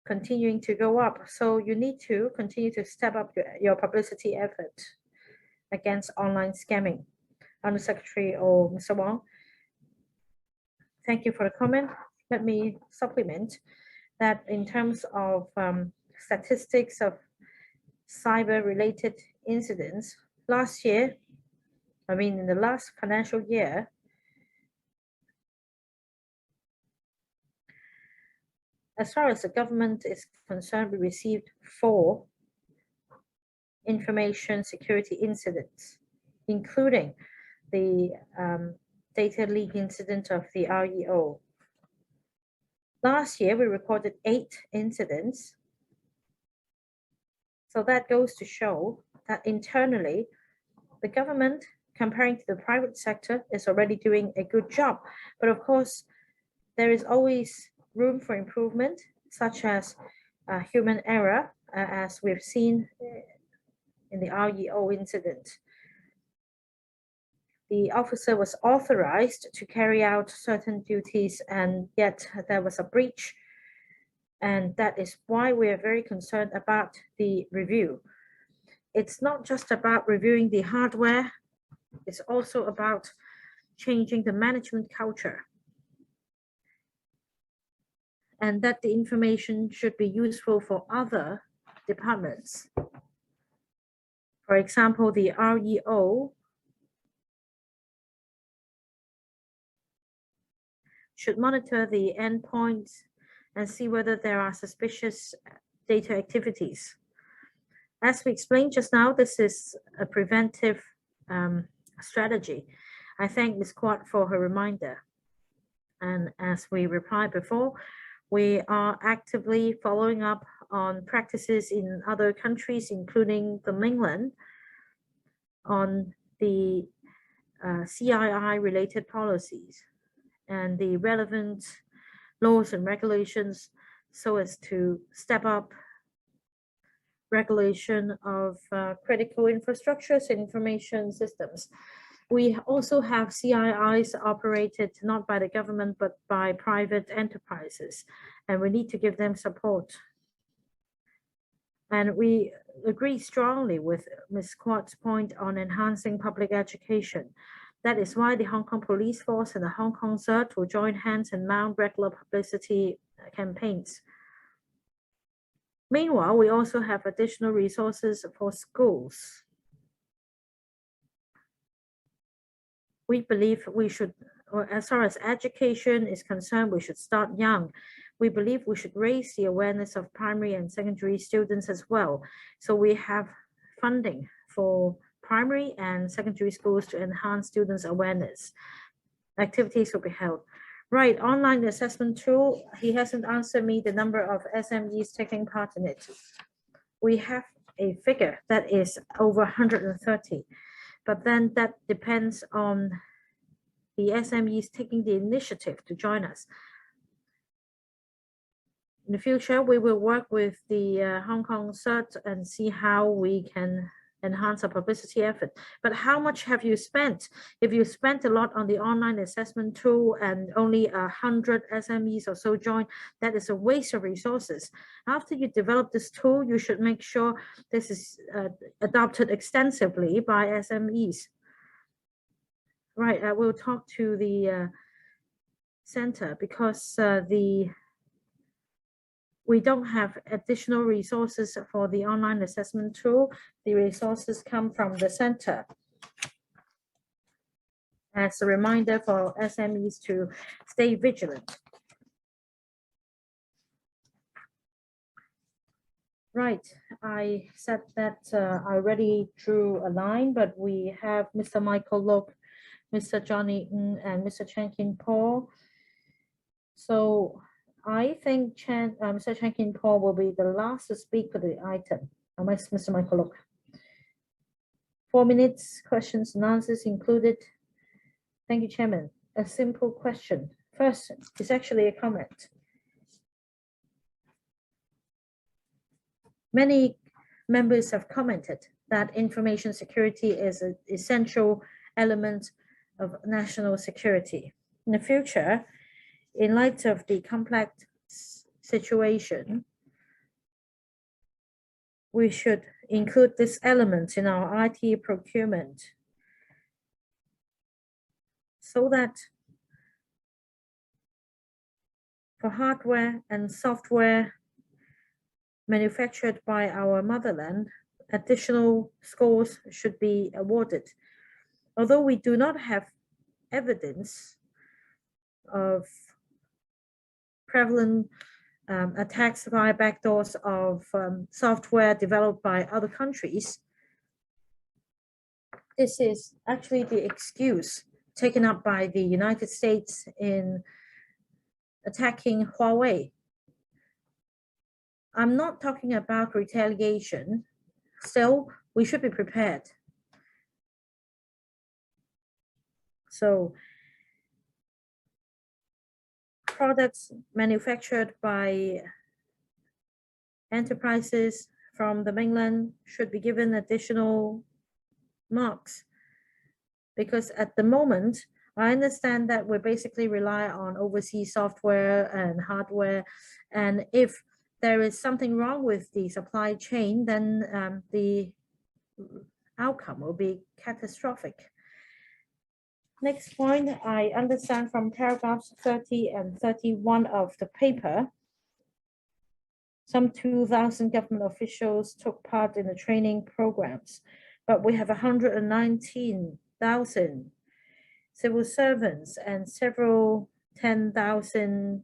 continuing to go up. So you need to continue to step up your publicity effort against online scamming. Undersecretary or Mr. Wang, thank you for the comment. Let me supplement that in terms of statistics of cyber-related incidents, last year, in the last financial year, as far as the government is concerned, we received 4 information security incidents, including the data leak incident of the REO. Last year, we recorded 8 incidents. So that goes to show that internally, the government, comparing to the private sector, is already doing a good job. But of course, there is always room for improvement, such as human error, as we've seen in the REO incident. The officer was authorized to carry out certain duties, and yet there was a breach. And that is why we are very concerned about the review. It's not just about reviewing the hardware, it's also about changing the management culture. And that the information should be useful for other departments. For example, the REO should monitor the endpoints and see whether there are suspicious data activities. As we explained just now, this is a preventive strategy. I thank Ms. Quat for her reminder. And as we replied before, we are actively following up on practices in other countries, including the mainland, on the CII-related policies and the relevant laws and regulations so as to step up regulation of critical infrastructures and information systems. We also have CIIs operated not by the government, but by private enterprises, and we need to give them support. And we agree strongly with Ms. Quat's point on enhancing public education. That is why the Hong Kong Police Force and the Hong Kong CERT will join hands and mount regular publicity campaigns. Meanwhile, we also have additional resources for schools. We believe we should, or as far as education is concerned, we should start young. We believe we should raise the awareness of primary and secondary students as well. So we have funding for primary and secondary schools to enhance students' awareness. Activities will be held. Right, online assessment tool, he hasn't answered me the number of SMEs taking part in it. We have a figure that is over 130, but then that depends on the SMEs taking the initiative to join us. In the future, we will work with the Hong Kong CERT and see how we can enhance our publicity effort. But how much have you spent? If you spent a lot on the online assessment tool and only 100 SMEs or so join, that is a waste of resources. After you develop this tool, you should make sure this is adopted extensively by SMEs. Right, I will talk to the center because we don't have additional resources for the online assessment tool. The resources come from the center. As a reminder for SMEs to stay vigilant. Right, I said that I already drew a line, but we have Mr. Michael Look, Mr. Johnny Ng, and Mr. Chen Kin-po. So I think Mr. Chen Kin-po will be the last to speak for the item. Mr. Michael Look. 4 minutes, questions and answers included. Thank you, Chairman. A simple question. First, it's actually a comment. Many members have commented that information security is an essential element of national security. In the future, in light of the complex situation, we should include this element in our IT procurement so that for hardware and software manufactured by our motherland, additional scores should be awarded. Although we do not have evidence of prevalent attacks via backdoors of software developed by other countries, this is actually the excuse taken up by the United States in attacking Huawei. I'm not talking about retaliation, still we should be prepared. So products manufactured by enterprises from the mainland should be given additional marks, because at the moment, I understand that we basically rely on overseas software and hardware, and if there is something wrong with the supply chain, then the outcome will be catastrophic. Next point, I understand from paragraphs 30 and 31 of the paper, some 2,000 government officials took part in the training programs, but we have 119,000 civil servants and several 10,000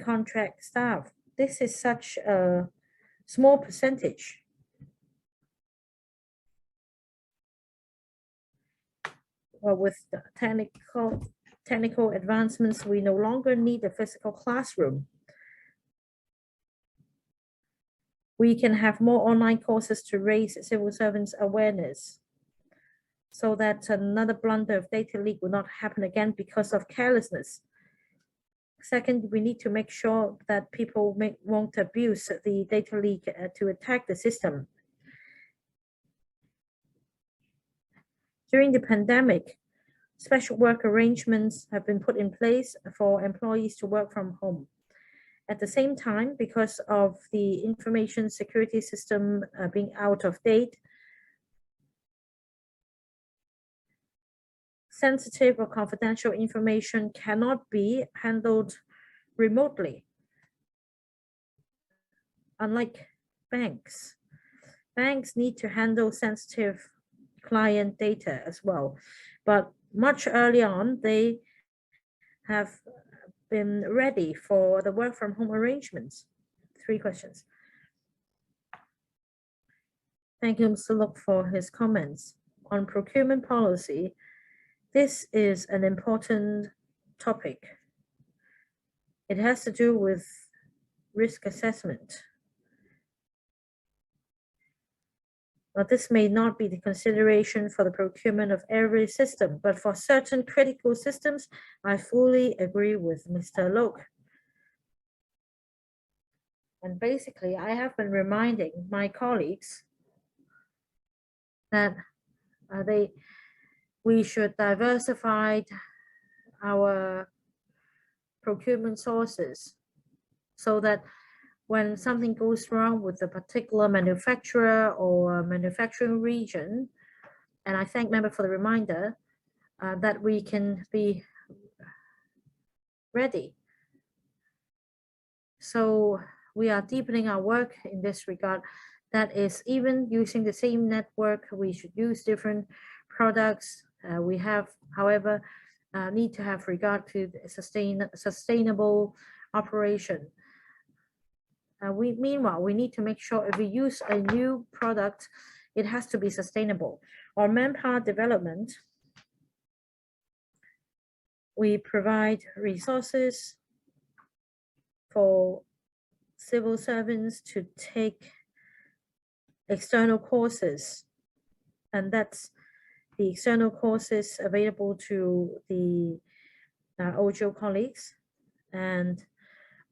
contract staff. This is such a small percentage. Well, with the technical advancements, we no longer need a physical classroom. We can have more online courses to raise civil servants' awareness so that another blunder of data leak will not happen again because of carelessness. Second, we need to make sure that people won't abuse the data leak to attack the system. During the pandemic, special work arrangements have been put in place for employees to work from home. At the same time, because of the information security system being out of date, sensitive or confidential information cannot be handled remotely. Unlike banks, banks need to handle sensitive client data as well. But much early on, they have been ready for the work from home arrangements. 3 questions. Thank you, Mr. Look, for his comments. On procurement policy, this is an important topic. It has to do with risk assessment. But this may not be the consideration for the procurement of every system, but for certain critical systems, I fully agree with Mr. Look. And basically, I have been reminding my colleagues that we should diversify our procurement sources so that when something goes wrong with a particular manufacturer or manufacturing region, and I thank member for the reminder, that we can be ready. So we are deepening our work in this regard. That is, even using the same network, we should use different products. We have, however, need to have regard to sustainable operation. Meanwhile, we need to make sure if we use a new product, it has to be sustainable. Our manpower development, we provide resources for civil servants to take external courses, and that's the external courses available to the OJO colleagues. And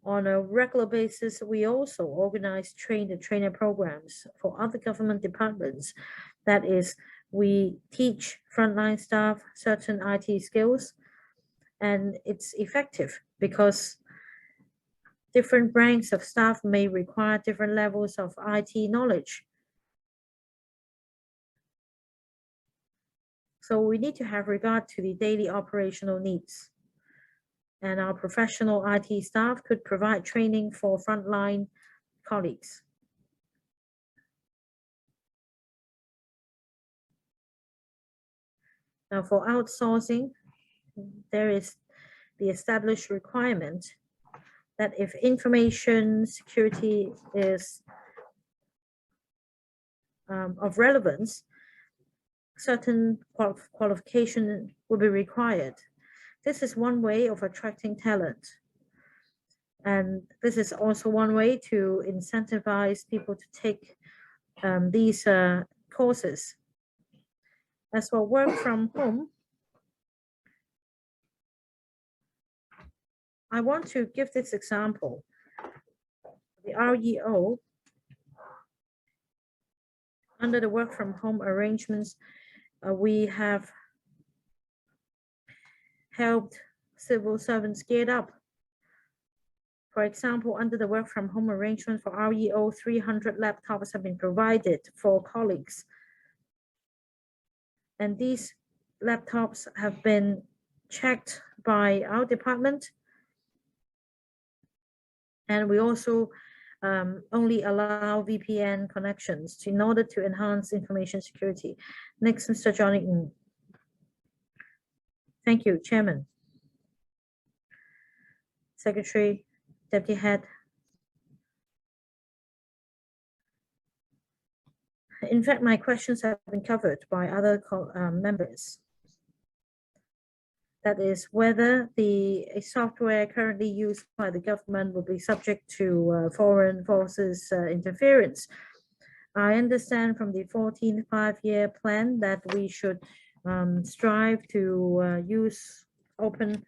on a regular basis, we also organize trainer programs for other government departments. That is, we teach frontline staff certain IT skills, and it's effective because different ranks of staff may require different levels of IT knowledge. So we need to have regard to the daily operational needs. And our professional IT staff could provide training for frontline colleagues. Now for outsourcing, there is the established requirement that if information security is of relevance, certain qualification will be required. This is one way of attracting talent. And this is also one way to incentivize people to take these courses. As for work from home, I want to give this example. The REO, under the work from home arrangements, we have helped civil servants get up. For example, under the work from home arrangement for REO, 300 laptops have been provided for colleagues. And these laptops have been checked by our department. And we also only allow VPN connections in order to enhance information security. Next, Mr. Johnny Ng. Thank you, Chairman. Secretary, Deputy Head. In fact, my questions have been covered by other members. That is, whether the software currently used by the government will be subject to foreign forces interference. I understand from the 14th five-year plan that we should strive to use open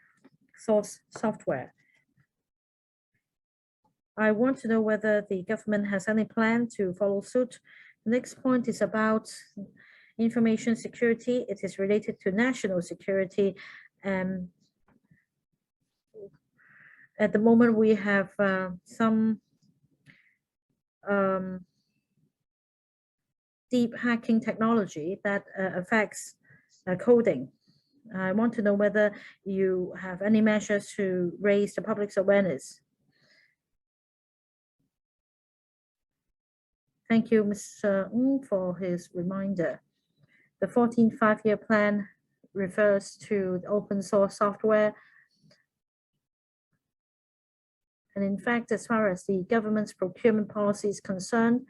source software. I want to know whether the government has any plan to follow suit. The next point is about information security. It is related to national security. At the moment, we have some deep hacking technology that affects coding. I want to know whether you have any measures to raise the public's awareness. Thank you, Mr. Ng, for his reminder. The 14th five-year plan refers to the open source software. And in fact, as far as the government's procurement policy is concerned,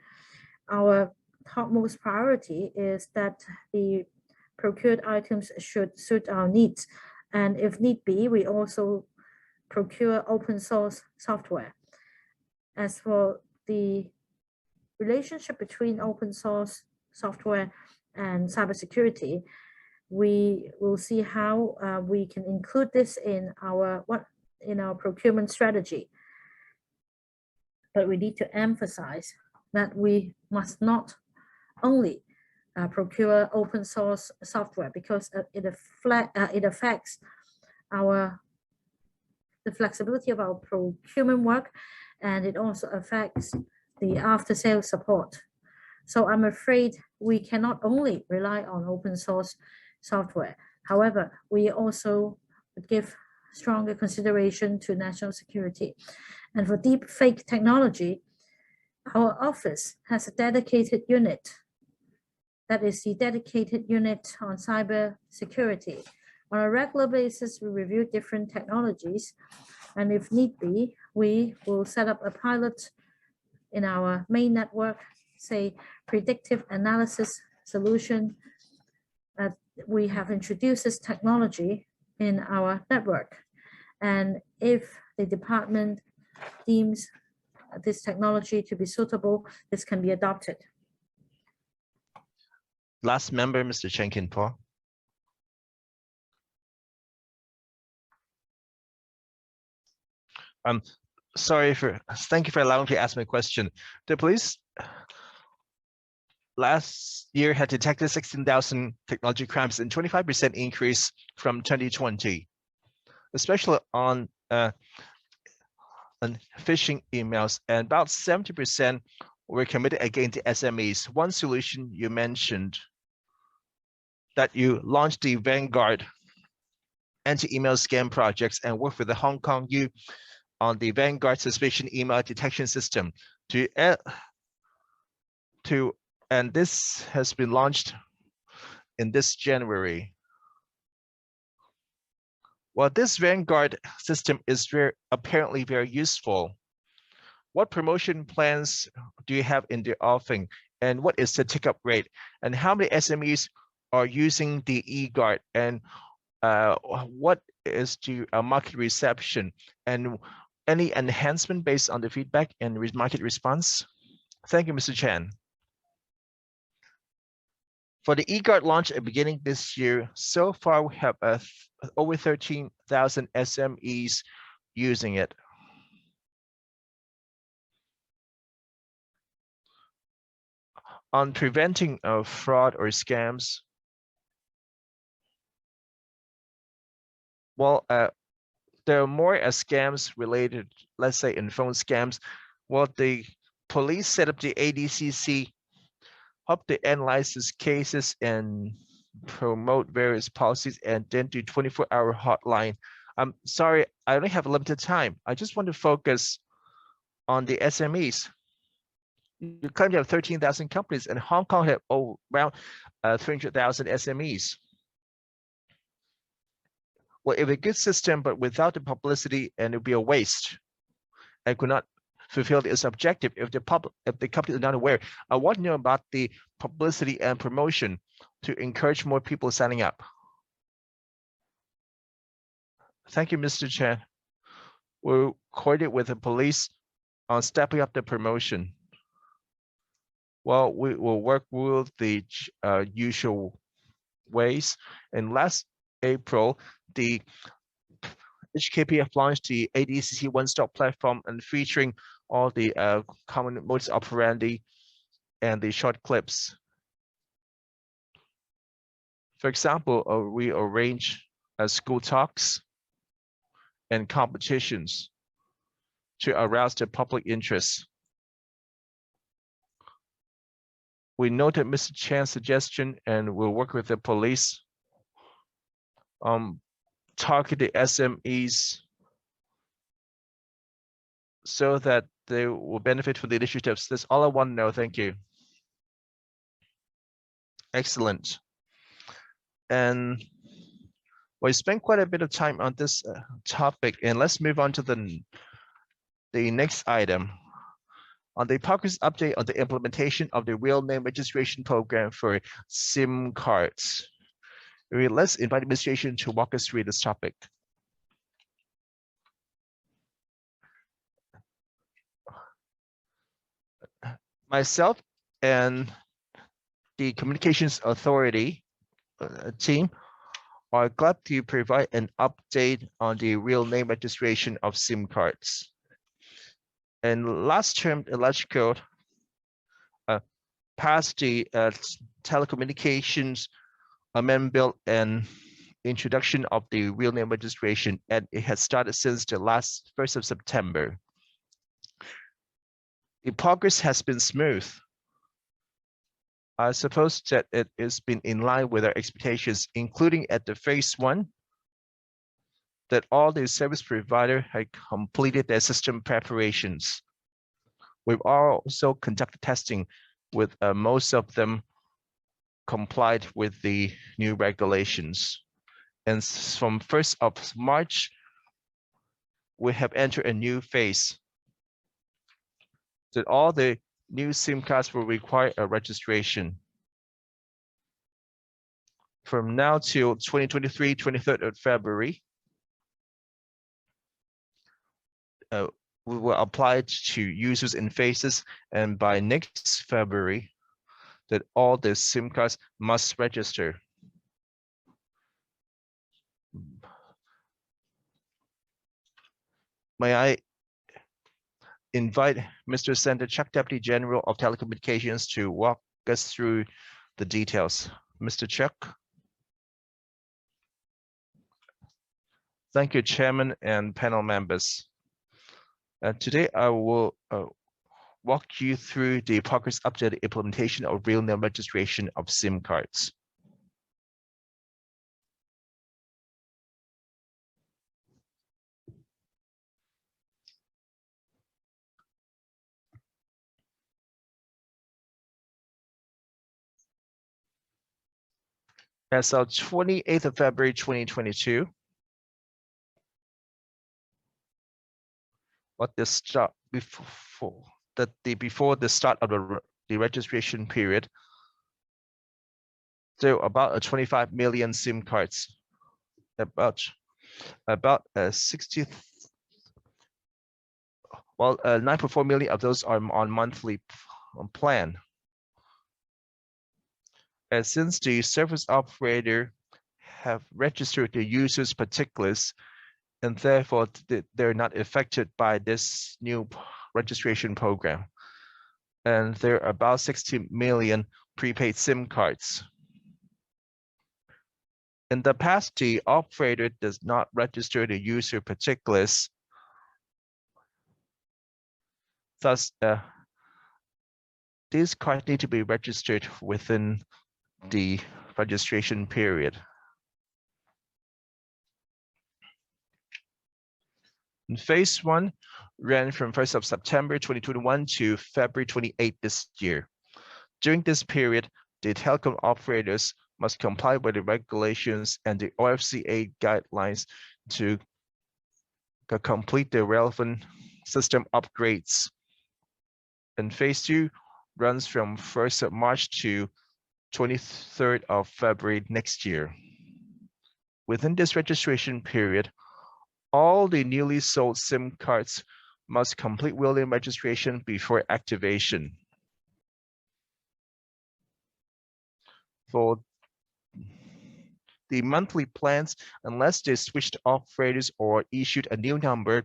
our topmost priority is that the procured items should suit our needs. And if need be, we also procure open source software. As for the relationship between open source software and cybersecurity, we will see how we can include this in our procurement strategy. But we need to emphasize that we must not only procure open source software, because it affects the flexibility of our procurement work, and it also affects the after-sales support. So I'm afraid we cannot only rely on open source software. However, we also give stronger consideration to national security. And for deep fake technology, our office has a dedicated unit. That is the dedicated unit on cyber security. On a regular basis, we review different technologies, and if need be, we will set up a pilot in our main network, say predictive analysis solution. We have introduced this technology in our network. And if the department deems this technology to be suitable, this can be adopted. Last member, Mr. Chen Kin-po. Thank you for allowing me to ask my question. The police last year had detected 16,000 technology crimes and 25% increase from 2020, especially on phishing emails, and about 70% were committed against the SMEs. One solution you mentioned that you launched the Vanguard anti-email scam projects and worked with the Hong Kong U on the Vanguard suspicion email detection system and this has been launched in this January. Well, this Vanguard system is apparently very useful. What promotion plans do you have in the offering, and what is the take-up rate, and how many SMEs are using the eGuard, and what is the market reception, and any enhancement based on the feedback and market response? Thank you, Mr. Chen. For the eGuard launch at the beginning this year, so far we have over 13,000 SMEs using it. On preventing fraud or scams, well, there are more scams related, let's say in phone scams. Well, the police set up the ADCC, help to analyze these cases and promote various policies, and then do 24-hour hotline. I'm sorry, I only have limited time. I just want to focus on the SMEs. You claim you have 13,000 companies, and Hong Kong have around 300,000 SMEs. Well, if a good system, but without the publicity, and it would be a waste, and could not fulfill its objective if the company is not aware. I want to know about the publicity and promotion to encourage more people signing up. Thank you, Mr. Chen. We'll coordinate with the police on stepping up the promotion. Well, we will work with the usual ways. And last April, the HKPF launched the ADCC one-stop platform, and featuring all the common modus operandi and the short clips. For example, we arrange school talks and competitions to arouse the public interest. We noted Mr. Chan's suggestion, and we'll work with the police. Target the SMEs so that they will benefit from the initiatives. That's all I want to know. Thank you. Excellent. And we spent quite a bit of time on this topic, and let's move on to the next item. On the progress update on the implementation of the real name registration program for SIM cards. Let's invite administration to walk us through this topic. Myself and the Communications Authority team are glad to provide an update on the real name registration of SIM cards. And last term, electrical, passed the telecommunications amendment bill and introduction of the real name registration, and it has started since the last 1st of September. The progress has been smooth. I suppose that it has been in line with our expectations, including at the phase 1, that all the service providers had completed their system preparations. We've also conducted testing with most of them complied with the new regulations. And from 1st of March, we have entered a new phase. That all the new SIM cards will require a registration. From now till 2023, 23rd of February, we will apply it to users in phases, and by next February, that all the SIM cards must register. May I invite Mr. Sandra Chuck, Deputy General of Telecommunications, to walk us through the details. Mr. Chuck. Thank you, Chairman and panel members. Today, I will walk you through the progress update implementation of real name registration of SIM cards. As of 28th of February 2022, before the start of the registration period, there were about 25 million SIM cards, about 9.4 million of those are on monthly plan. And since the service operator have registered the user's particulars, and therefore they're not affected by this new registration program. And there are about 60 million prepaid SIM cards. In the past, the operator does not register the user particulars. Thus, these cards need to be registered within the registration period. And phase 1 ran from 1st of September 2021 to February 28 this year. During this period, the telecom operators must comply with the regulations and the OFCA guidelines to complete the relevant system upgrades. And phase 2 runs from 1st of March to 23rd of February next year. Within this registration period, all the newly sold SIM cards must complete real name registration before activation. For the monthly plans, unless they switched operators or issued a new number,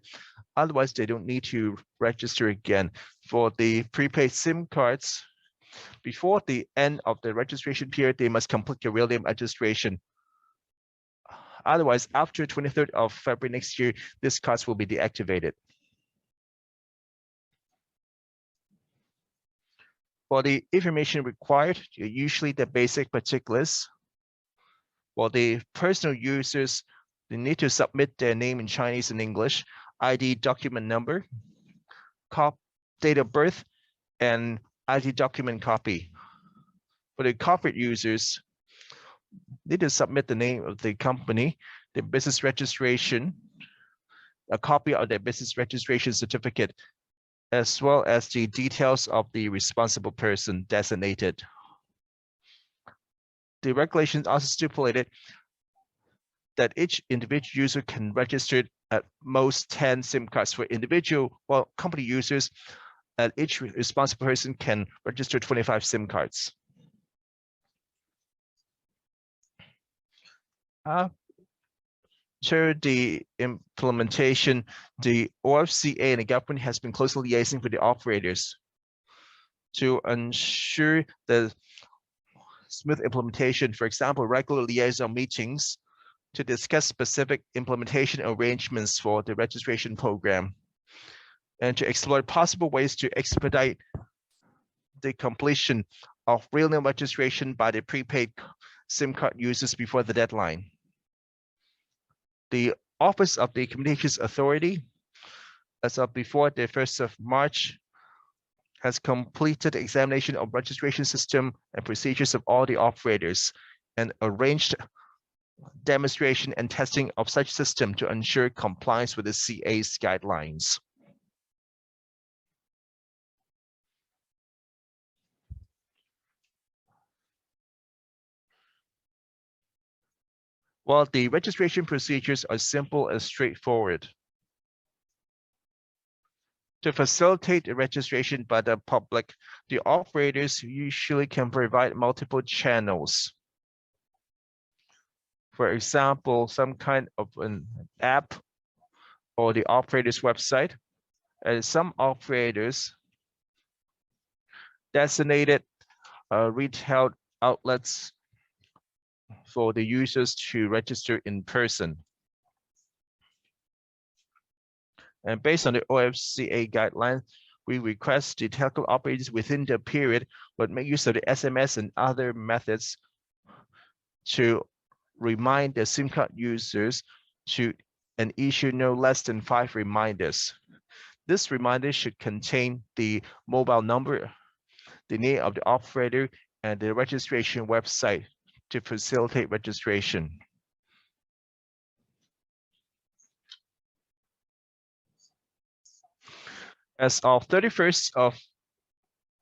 otherwise they don't need to register again. For the prepaid SIM cards, before the end of the registration period, they must complete the real name registration. Otherwise, after 23rd of February next year, these cards will be deactivated. For the information required, usually the basic particulars. For the personal users, they need to submit their name in Chinese and English, ID document number, date of birth, and ID document copy. For the corporate users, need to submit the name of the company, the business registration, a copy of their business registration certificate, as well as the details of the responsible person designated. The regulations also stipulated that each individual user can register at most 10 SIM cards. For individual, company users, each responsible person can register 25 SIM cards. After the implementation, the OFCA and the government has been closely liaising with the operators. to ensure the smooth implementation. For example, regular liaison meetings to discuss specific implementation arrangements for the registration program, and to explore possible ways to expedite the completion of real name registration by the prepaid SIM card users before the deadline. The Office of the Communications Authority, as of before the 1st of March, has completed the examination of registration system and procedures of all the operators and arranged demonstration and testing of such system to ensure compliance with the CA's guidelines. While the registration procedures are simple and straightforward, to facilitate the registration by the public, the operators usually can provide multiple channels. For example, some kind of an app or the operator's website, and some operators designated retail outlets for the users to register in person. And based on the OFCA guidelines, we request the telecom operators within the period would make use of the SMS and other methods to remind the SIM card users to and issue no less than 5 reminders. This reminder should contain the mobile number, the name of the operator, and the registration website to facilitate registration. As of 31st of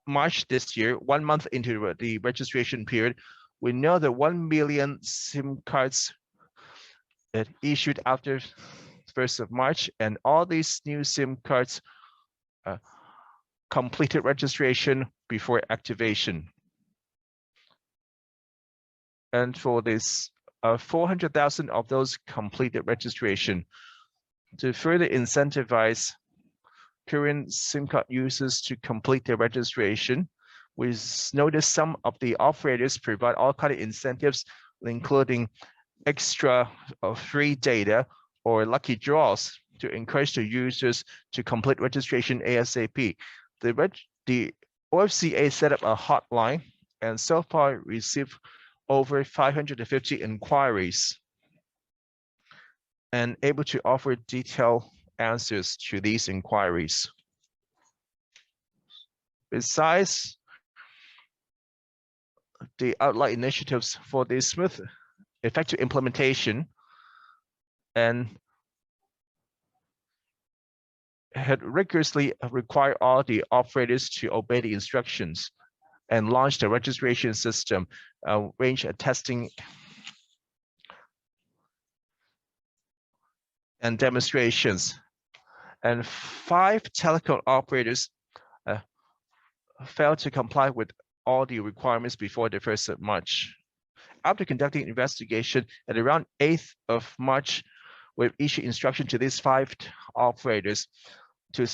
March this year, 1 month into the registration period, we know that 1 million SIM cards issued after 1st of March, and all these new SIM cards completed registration before activation. And for this, 400,000 of those completed registration. To further incentivize current SIM card users to complete their registration, we noticed some of the operators provide all kinds of incentives, including extra free data or lucky draws to encourage the users to complete registration ASAP. The OFCA set up a hotline and so far received over 550 inquiries and able to offer detailed answers to these inquiries. Besides the outline initiatives for the smooth, effective implementation, and had rigorously required all the operators to obey the instructions and launch the registration system, range of testing and demonstrations. And 5 telecom operators failed to comply with all the requirements before the 1st of March. After conducting investigation at around 8th of March, we've issued instruction to these 5 operators to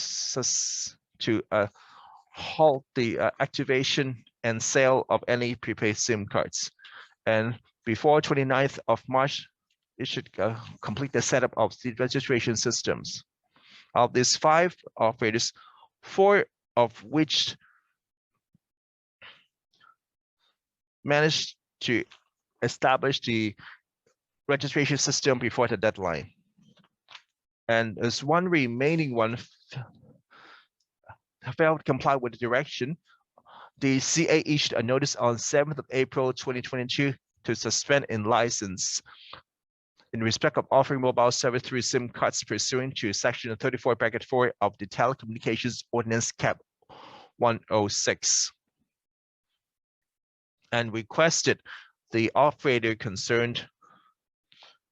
halt the activation and sale of any prepaid SIM cards. And before 29th of March, it should complete the setup of the registration systems. Of these 5 operators, 4 of which managed to establish the registration system before the deadline. And as one remaining one failed to comply with the direction, the CA issued a notice on 7th of April 2022 to suspend in license in respect of offering mobile service through SIM cards pursuant to section 34(4) of the Telecommunications Ordinance Cap 106, and requested the operator concerned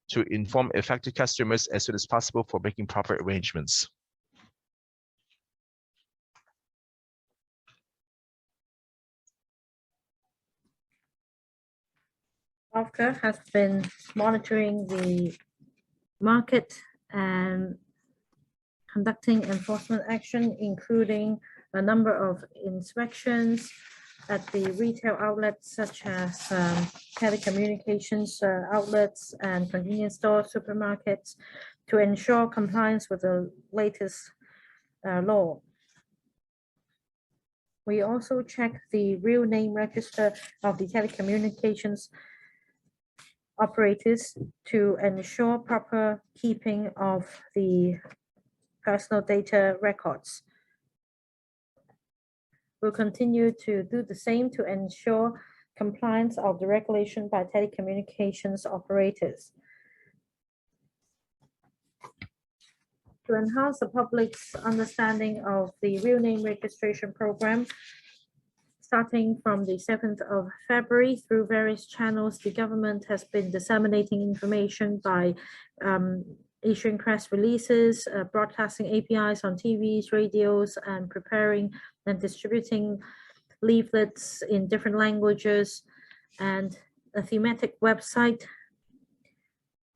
to inform affected customers as soon as possible for making proper arrangements. After has been monitoring the market and conducting enforcement action, including a number of inspections at the retail outlets such as telecommunications outlets and convenience stores, supermarkets, to ensure compliance with the latest law. We also check the real name register of the telecommunications operators to ensure proper keeping of the personal data records. We'll continue to do the same to ensure compliance of the regulation by telecommunications operators. To enhance the public's understanding of the real name registration program, starting from the 7th of February through various channels, the government has been disseminating information by issuing press releases, broadcasting APIs on TVs, radios, and preparing and distributing leaflets in different languages. And a thematic website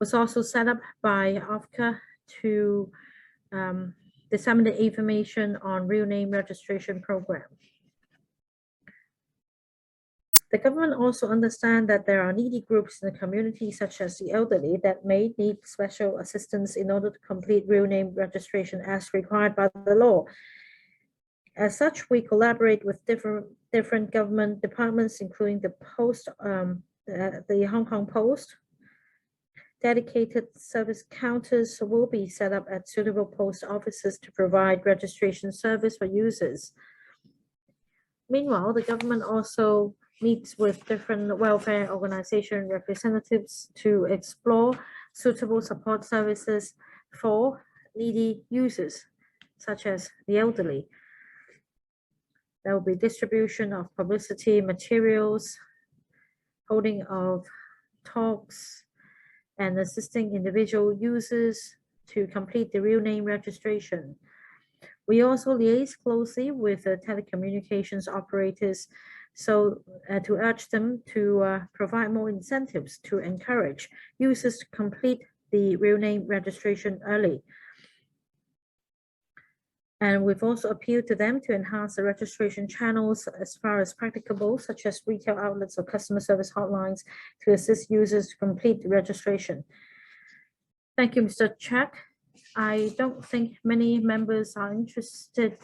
was also set up by AFCA to disseminate information on real name registration program. The government also understands that there are needy groups in the community, such as the elderly, that may need special assistance in order to complete real name registration as required by the law. As such, we collaborate with different government departments, including the Post, the Hong Kong Post. Dedicated service counters will be set up at suitable post offices to provide registration service for users. Meanwhile, the government also meets with different welfare organization representatives to explore suitable support services for needy users, such as the elderly. There will be distribution of publicity materials, holding of talks, and assisting individual users to complete the real name registration. We also liaise closely with the telecommunications operators to urge them to provide more incentives to encourage users to complete the real name registration early. And we've also appealed to them to enhance the registration channels as far as practicable, such as retail outlets or customer service hotlines, to assist users to complete the registration. Thank you, Mr. Check. I don't think many members are interested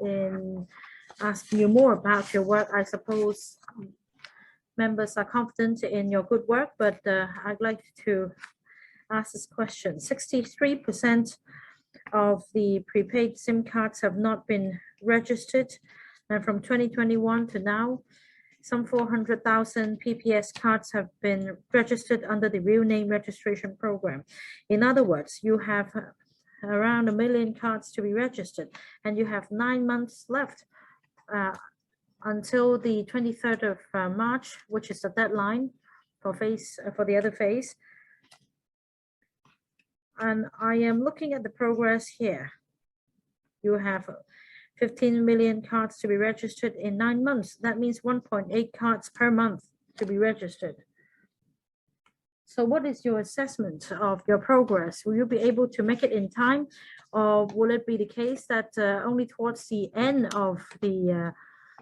in asking you more about your work. I suppose members are confident in your good work, but I'd like to ask this question. 63% of the prepaid SIM cards have not been registered, and from 2021 to now, some 400,000 PPS cards have been registered under the real name registration program. In other words, you have around 1 million cards to be registered, and you have 9 months left until the 23rd of March, which is the deadline for the other phase. And I am looking at the progress here. You have 15 million cards to be registered in 9 months. That means 1.8 cards per month to be registered. So what is your assessment of your progress? Will you be able to make it in time, or will it be the case that only towards the end of the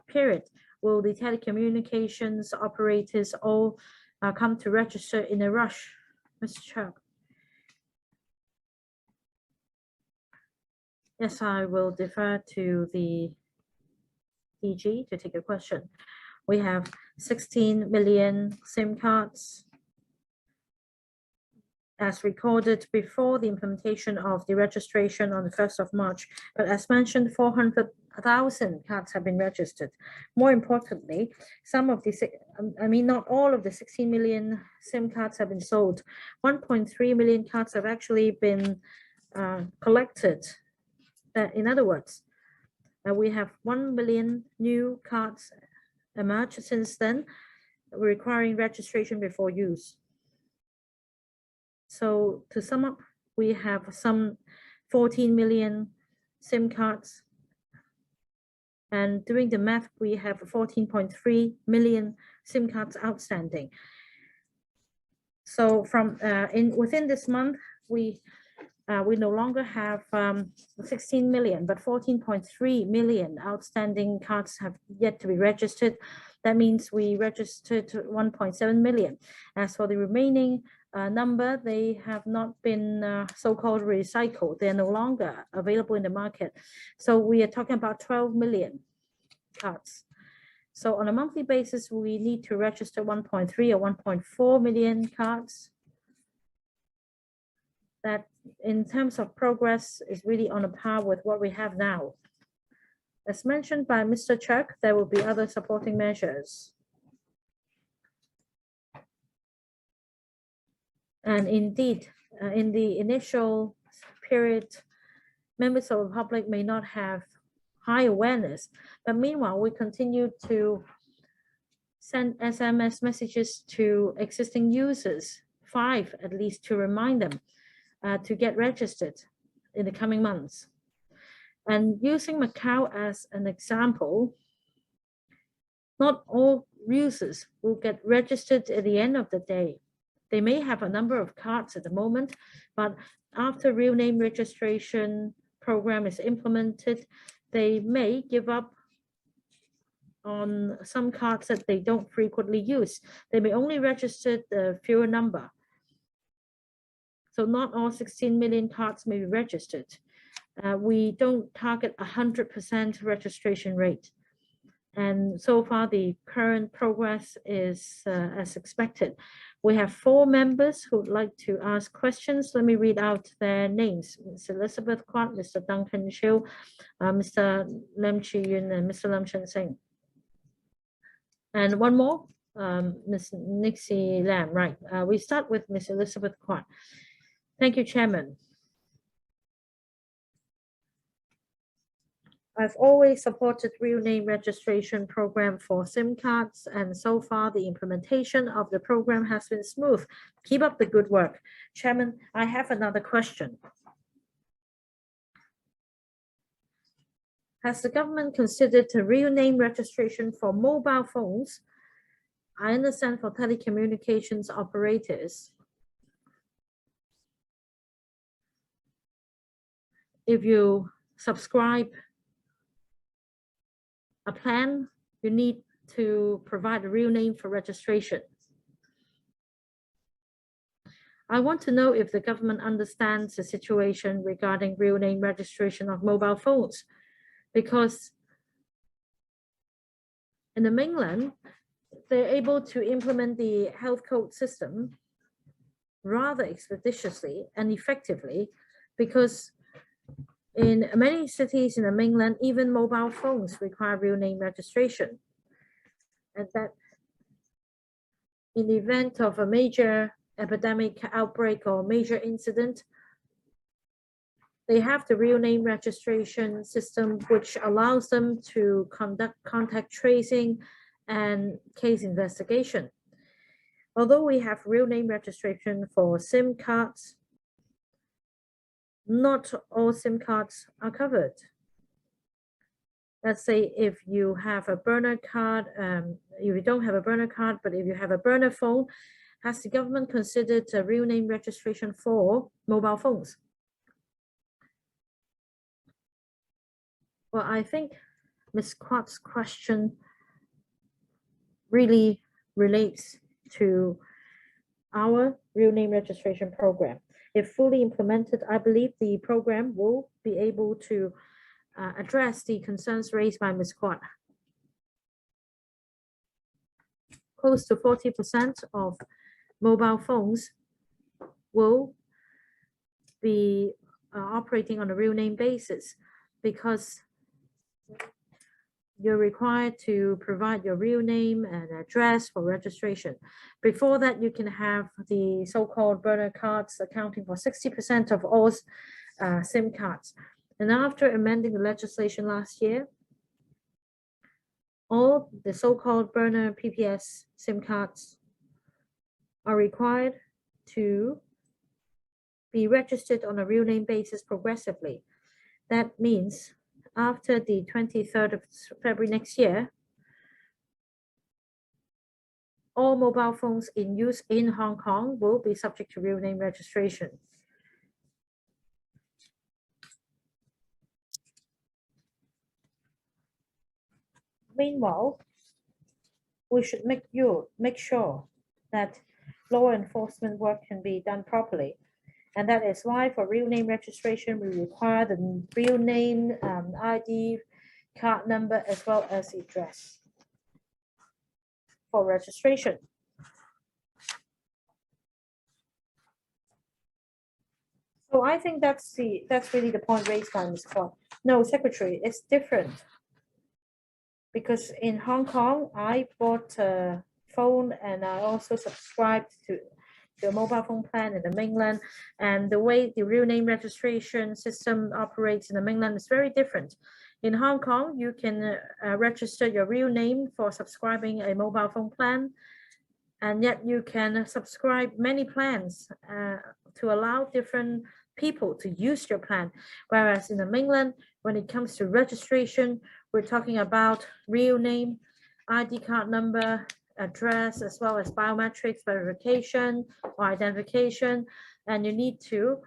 period will the telecommunications operators all come to register in a rush? Mr. Chuck. Yes, I will defer to the DG to take a question. We have 16 million SIM cards as recorded before the implementation of the registration on the 1st of March. But as mentioned, 400,000 cards have been registered. More importantly, not all of the 16 million SIM cards have been sold. 1.3 million cards have actually been collected. In other words, we have 1 million new cards emerged since then, requiring registration before use. So to sum up, we have some 14 million SIM cards. And doing the math, we have 14.3 million SIM cards outstanding. So from within this month, we we no longer have 16 million, but 14.3 million outstanding cards have yet to be registered. That means we registered 1.7 million. As for the remaining number, they have not been so-called recycled. They're no longer available in the market. So we are talking about 12 million cards. So on a monthly basis, we need to register 1.3 or 1.4 million cards. That in terms of progress is really on a par with what we have now. As mentioned by Mr. Chuck, there will be other supporting measures. And indeed, in the initial period, members of the public may not have high awareness, but meanwhile, we continue to send SMS messages to existing users, 5 at least, to remind them to get registered in the coming months. And using Macau as an example, not all users will get registered at the end of the day. They may have a number of cards at the moment, but after real name registration program is implemented, they may give up on some cards that they don't frequently use. They may only register the fewer number. So not all 16 million cards may be registered. We don't target 100% registration rate. And so far, the current progress is as expected. We have 4 members who would like to ask questions. Let me read out their names. Ms. Elizabeth Kwat, Mr. Duncan CHIU, Mr. LAM Siu-lo, and Mr. Lam Siu-lo. And one more, Ms. Nixie Lam, right. We start with Ms. Elizabeth Kwat. Thank you, Chairman. I've always supported real name registration program for SIM cards, and so far the implementation of the program has been smooth. Keep up the good work. Chairman, I have another question. Has the government considered a real name registration for mobile phones? I understand for telecommunications operators, if you subscribe a plan, you need to provide a real name for registration. I want to know if the government understands the situation regarding real name registration of mobile phones, because in the mainland, they're able to implement the health code system rather expeditiously and effectively, because in many cities in the mainland, even mobile phones require real name registration. And that in the event of a major epidemic outbreak or major incident, they have the real name registration system, which allows them to conduct contact tracing and case investigation. Although we have real name registration for SIM cards, not all SIM cards are covered. Let's say if you have a burner card, if you don't have a burner card, but if you have a burner phone, has the government considered a real name registration for mobile phones? Well, I think Ms. Kwat's question really relates to our real name registration program. If fully implemented, I believe the program will be able to address the concerns raised by Ms. Kwat. Close to 40% of mobile phones will be operating on a real name basis, because you're required to provide your real name and address for registration. Before that, you can have the so-called burner cards accounting for 60% of all SIM cards. And after amending the legislation last year, all the so-called burner PPS SIM cards are required to be registered on a real name basis progressively. That means after the 23rd of February next year, all mobile phones in use in Hong Kong will be subject to real name registration. Meanwhile, we should make sure that law enforcement work can be done properly. And that is why for real name registration, we require the real name, ID card number, as well as address for registration. So I think that's really the point raised by Ms. Kwok. No, Secretary, it's different. Because in Hong Kong, I bought a phone and I also subscribed to a mobile phone plan in the mainland. And the way the real name registration system operates in the mainland is very different. In Hong Kong, you can register your real name for subscribing a mobile phone plan. And yet you can subscribe many plans to allow different people to use your plan. Whereas in the mainland, when it comes to registration, we're talking about real name, ID card number, address, as well as biometrics verification or identification. And you need to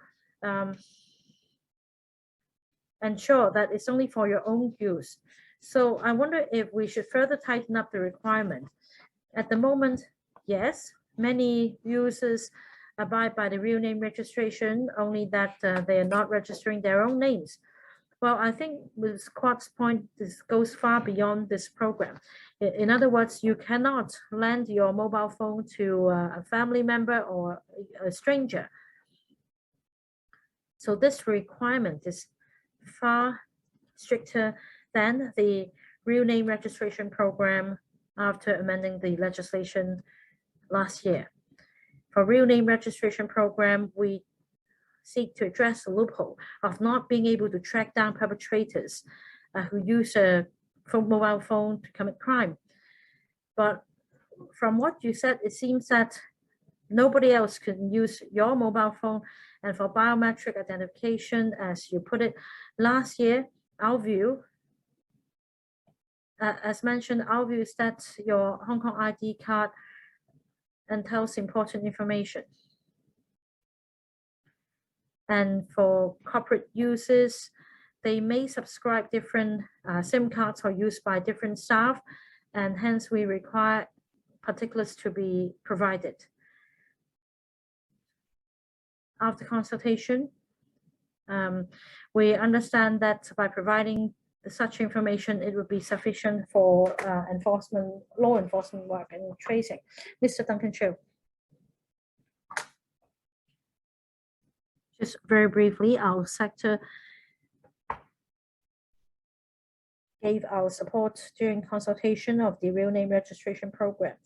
ensure that it's only for your own use. So I wonder if we should further tighten up the requirement. At the moment, yes, many users abide by the real name registration, only that they are not registering their own names. Well, I think with Kwok's point, this goes far beyond this program. In other words, you cannot lend your mobile phone to a family member or a stranger. So this requirement is far stricter than the real name registration program after amending the legislation last year. For real name registration program, we seek to address the loophole of not being able to track down perpetrators who use a mobile phone to commit crime. But from what you said, it seems that nobody else can use your mobile phone. And for biometric identification, as you put it, last year, our view, as mentioned, our view is that your Hong Kong ID card entails important information. And for corporate users, they may subscribe different SIM cards or used by different staff, and hence we require particulars to be provided. After consultation, we understand that by providing such information, it would be sufficient for law enforcement work and tracing. Mr. Duncan CHIU. Just very briefly, our sector gave our support during consultation of the real name registration program.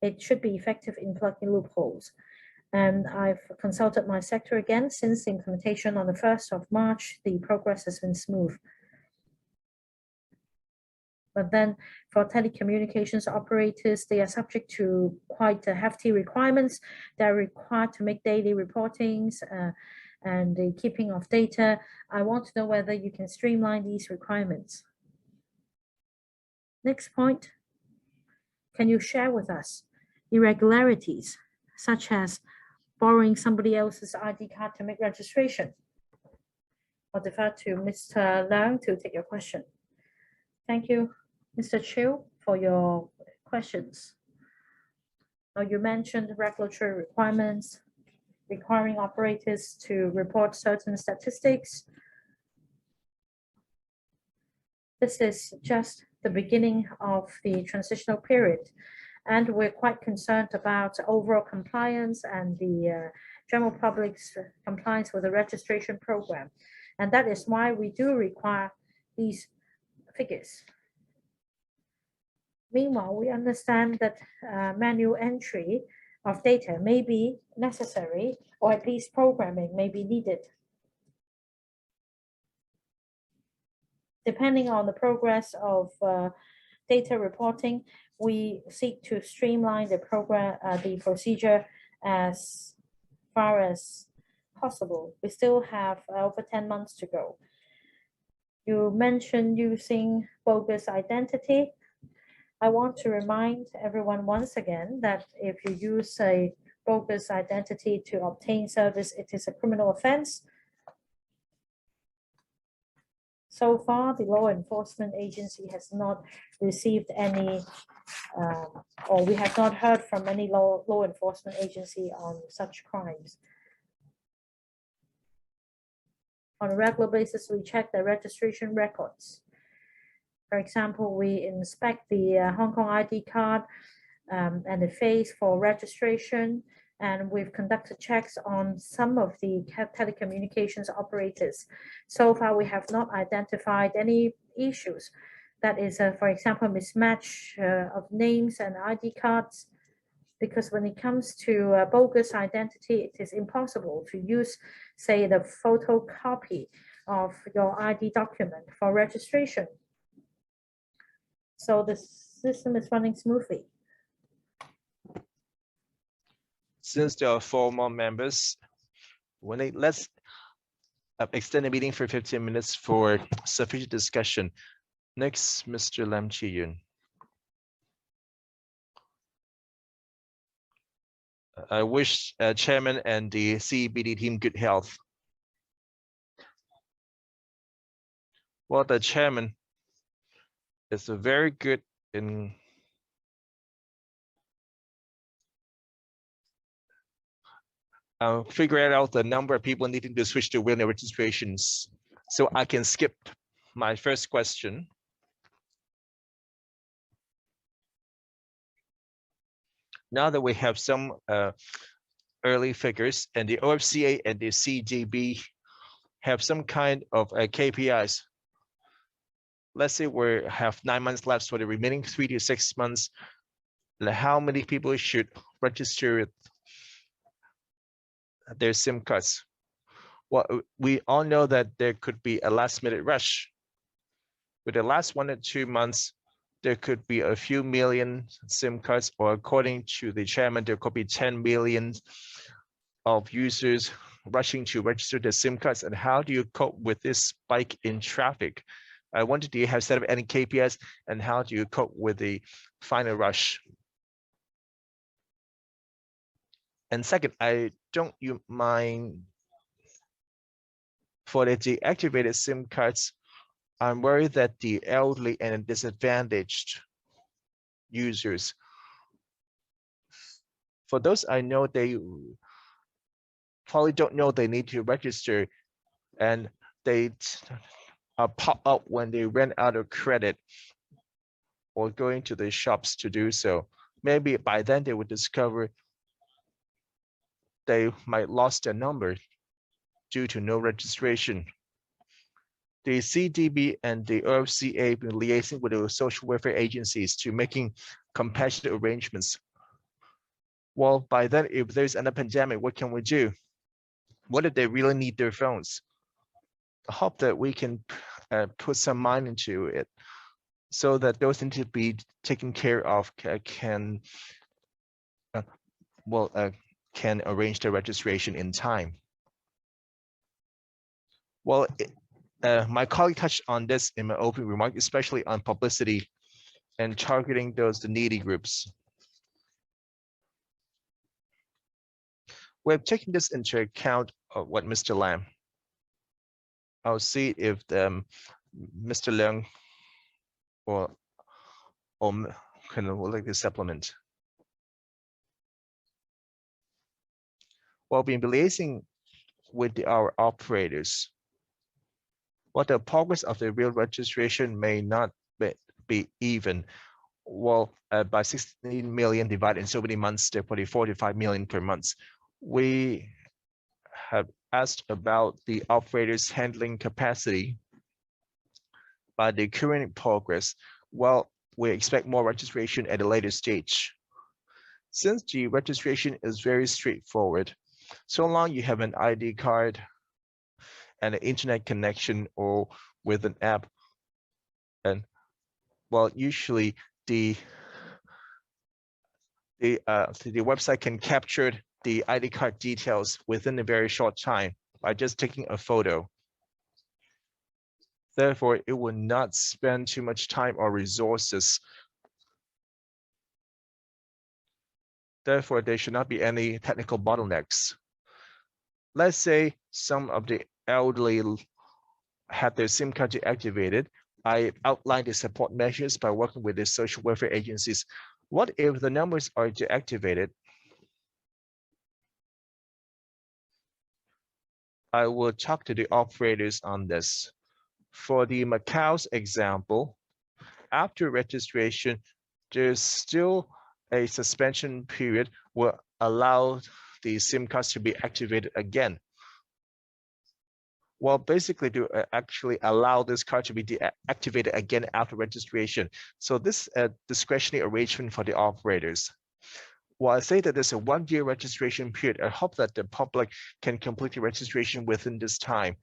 It should be effective in plugging loopholes. And I've consulted my sector again since the implementation on the 1st of March, the progress has been smooth. But then for telecommunications operators, they are subject to quite hefty requirements. They're required to make daily reportings and the keeping of data. I want to know whether you can streamline these requirements. Next point, can you share with us irregularities, such as borrowing somebody else's ID card to make registration? I'll defer to Mr. Leung to take your question. Thank you, Mr. CHIU, for your questions. Now, you mentioned regulatory requirements requiring operators to report certain statistics. This is just the beginning of the transitional period, and we're quite concerned about overall compliance and the general public's compliance with the registration program. And that is why we do require these figures. Meanwhile, we understand that manual entry of data may be necessary, or at least programming may be needed. Depending on the progress of data reporting, we seek to streamline the program, the procedure as far as possible. We still have over 10 months to go. You mentioned using bogus identity. I want to remind everyone once again that if you use a bogus identity to obtain service, it is a criminal offense. So far, the law enforcement agency has not received any, or we have not heard from any law enforcement agency on such crimes. On a regular basis, we check the registration records. For example, we inspect the Hong Kong ID card and the face for registration, and we've conducted checks on some of the telecommunications operators. So far, we have not identified any issues. That is, for example, mismatch of names and ID cards, because when it comes to bogus identity, it is impossible to use, say, the photocopy of your ID document for registration. So the system is running smoothly. Since there are 4 more members, let's extend the meeting for 15 minutes for sufficient discussion. Next, Mr. Lam Siu-lo. I wish Chairman and the CBD team good health. Well, the Chairman is very good in figuring out the number of people needing to switch to winner registrations. So I can skip my first question. Now that we have some early figures and the OFCA and the CGB have some kind of KPIs. Let's say we have 9 months left for the remaining 3 to 6 months. How many people should register their SIM cards? Well, we all know that there could be a last-minute rush. With the last 1 or 2 months, there could be a few million SIM cards, or according to the chairman, there could be 10 million of users rushing to register their SIM cards. And how do you cope with this spike in traffic? I wonder, do you have set up any KPIs, and how do you cope with the final rush? And second, don't you mind for the deactivated SIM cards? I'm worried that the elderly and disadvantaged users, for those I know, they probably don't know they need to register, and they pop up when they run out of credit or going to the shops to do so. Maybe by then they would discover they might lost their number due to no registration. The CDB and the OFCA have been liaising with the social welfare agencies to making compassionate arrangements. Well, by then, if there's a pandemic, what can we do? What if they really need their phones? I hope that we can put some mind into it so that those need to be taken care of can arrange their registration in time. Well, my colleague touched on this in my opening remark, especially on publicity and targeting the needy groups. We're taking this into account of what Mr. Lam. I'll see if Mr. Leung or would like to supplement. While we've been liaising with our operators, what the progress of the real registration may not be even. Well, by 16 million divided in so many months, there are probably 4 to 5 million per month. We have asked about the operators' handling capacity. By the current progress, well, we expect more registration at a later stage. Since the registration is very straightforward, so long you have an ID card and an internet connection or with an app, and well, usually the website can capture the ID card details within a very short time by just taking a photo. Therefore, it will not spend too much time or resources. Therefore, there should not be any technical bottlenecks. Let's say some of the elderly had their SIM card deactivated, I outlined the support measures by working with the social welfare agencies. What if the numbers are deactivated? I will talk to the operators on this. For the Macau's example, after registration, there's still a suspension period will allow the SIM cards to be activated again. Well, basically to actually allow this card to be deactivated again after registration. So this discretionary arrangement for the operators. While I say that there's a 1-year registration period, I hope that the public can complete the registration within this time.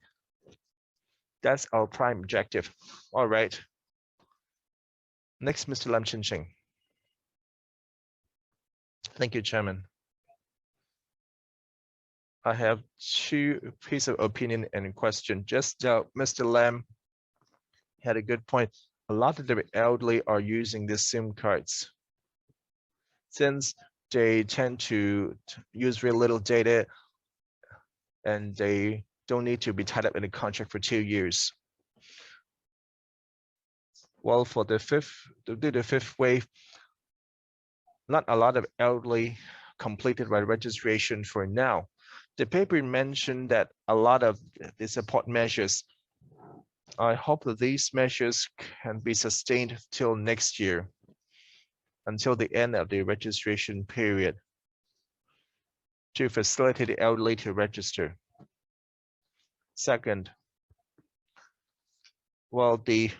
That's our prime objective. All right. Next, Mr. Lam Siu-lo. Thank you, Chairman. I have 2 pieces of opinion and question. Just Mr. Lam had a good point. A lot of the elderly are using these SIM cards. Since they tend to use very little data and they don't need to be tied up in a contract for 2 years. Well, for the fifth wave, not a lot of elderly completed by registration for now. The paper mentioned that a lot of the support measures. I hope that these measures can be sustained till next year, until the end of the registration period, to facilitate the elderly to register. Second, well, the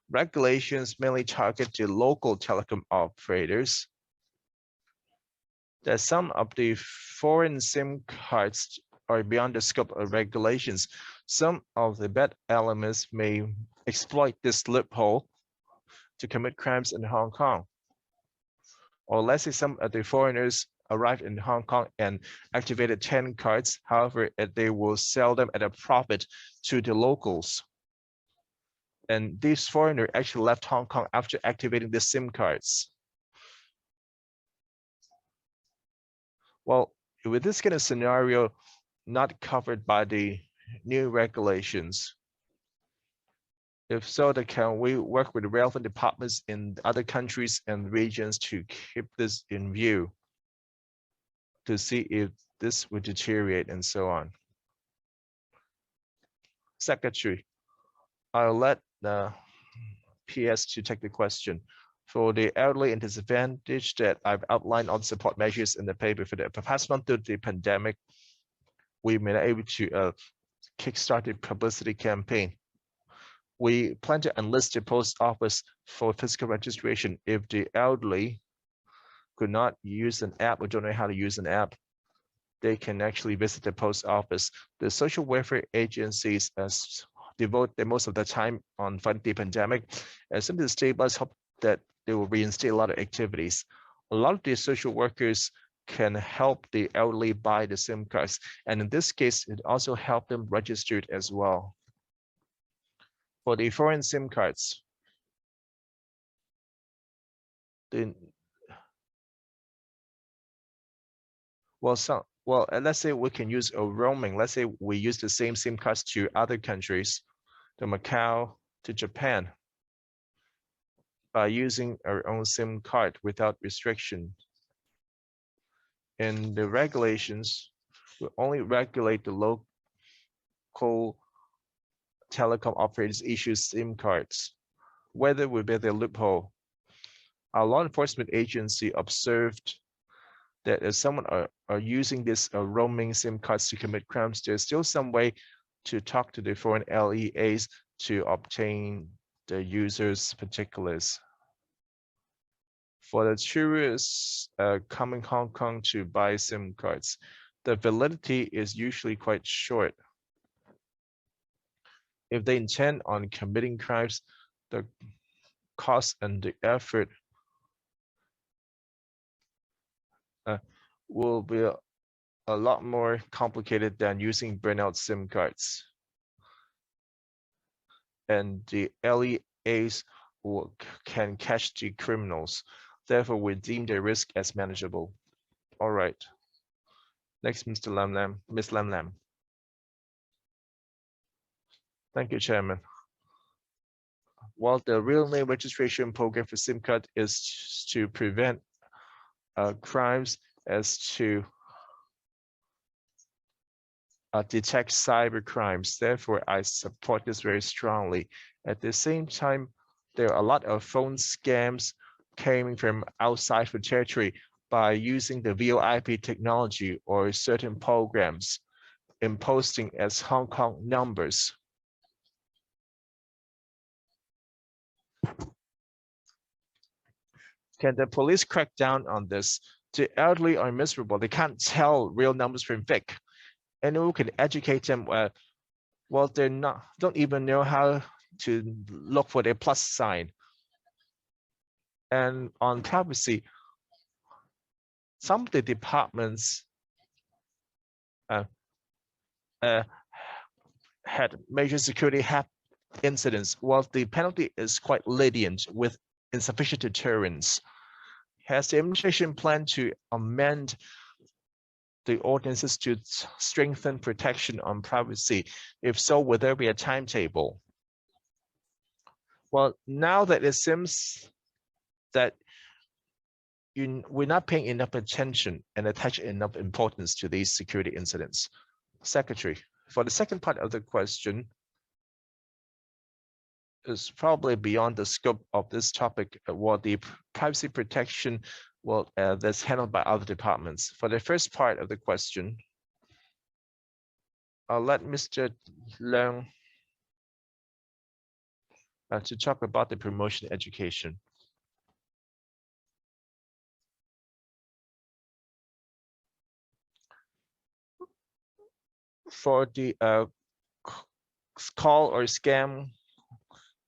regulations mainly target the local telecom operators. That some of the foreign SIM cards are beyond the scope of regulations. Some of the bad elements may exploit this loophole to commit crimes in Hong Kong. Or let's say some of the foreigners arrived in Hong Kong and activated 10 cards. However, they will sell them at a profit to the locals. And these foreigners actually left Hong Kong after activating the SIM cards. Well, with this kind of scenario not covered by the new regulations, if so, then can we work with the relevant departments in other countries and regions to keep this in view, to see if this would deteriorate and so on? Secretary, I'll let the PS to take the question. For the elderly and disadvantaged that I've outlined on support measures in the paper for the past month of the pandemic, we may not able to kickstart the publicity campaign. We plan to enlist the post office for physical registration. If the elderly could not use an app or don't know how to use an app, they can actually visit the post office. The social welfare agencies devote most of the time on fighting the pandemic, and some of the state bus hope that they will reinstate a lot of activities. A lot of the social workers can help the elderly buy the SIM cards, and in this case, it also helped them registered as well. For the foreign SIM cards, let's say we can use a roaming. Let's say we use the same SIM cards to other countries, to Macau, to Japan, by using our own SIM card without restriction. And the regulations will only regulate the local telecom operators issue SIM cards, whether within the loophole. Our law enforcement agency observed that if someone are using this roaming SIM cards to commit crimes, there's still some way to talk to the foreign LEAs to obtain the user's particulars. For the tourists coming Hong Kong to buy SIM cards, the validity is usually quite short. If they intend on committing crimes, the cost and the effort will be a lot more complicated than using burnout SIM cards. And the LEAs can catch the criminals. Therefore, we deem the risk as manageable. All right. Next, Mr. Lam Lam, Ms. Lam Lam. Thank you, Chairman. While the real name registration program for SIM card is to prevent crimes as to detect cyber crimes. Therefore, I support this very strongly. At the same time, there are a lot of phone scams coming from outside the territory by using the VoIP technology or certain programs imposing as Hong Kong numbers. Can the police crack down on this? The elderly are miserable. They can't tell real numbers from fake. Anyone can educate them. Well, don't even know how to look for their plus sign. And on privacy, some of the departments had major security incidents, while the penalty is quite lenient with insufficient deterrence. Has the administration plan to amend the ordinances to strengthen protection on privacy? If so, will there be a timetable? Well, now that it seems that we're not paying enough attention and attach enough importance to these security incidents. Secretary, for the second part of the question, is probably beyond the scope of this topic, what the privacy protection that's handled by other departments. For the first part of the question, I'll let Mr. Leung to talk about the promotion education. For the call or scam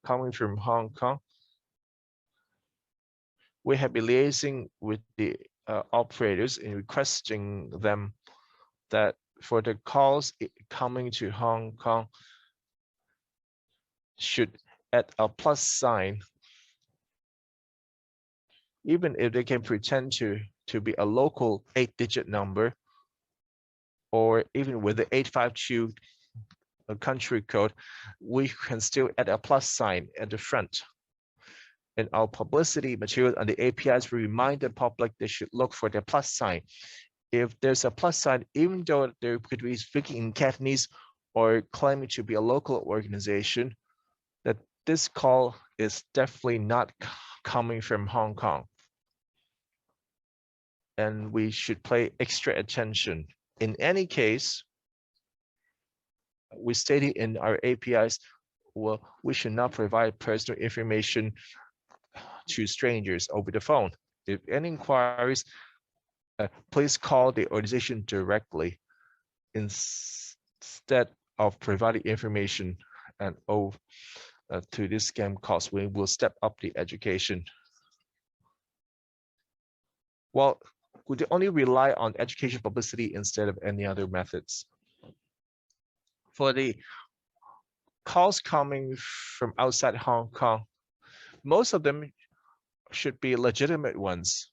coming from Hong Kong, we have been liaising with the operators and requesting them that for the calls coming to Hong Kong should add a plus sign, even if they can pretend to be a local 8-digit number, or even with the 852 country code, we can still add a plus sign at the front. In our publicity material on the APIs, we remind the public they should look for the plus sign. If there's a plus sign, even though they could be speaking in Cantonese or claiming to be a local organization, that this call is definitely not coming from Hong Kong. And we should pay extra attention. In any case, we stated in our APIs, well, we should not provide personal information to strangers over the phone. If any inquiries, please call the organization directly instead of providing information and to this scam calls. We will step up the education. Well, would you only rely on education publicity instead of any other methods? For the calls coming from outside Hong Kong, most of them should be legitimate ones.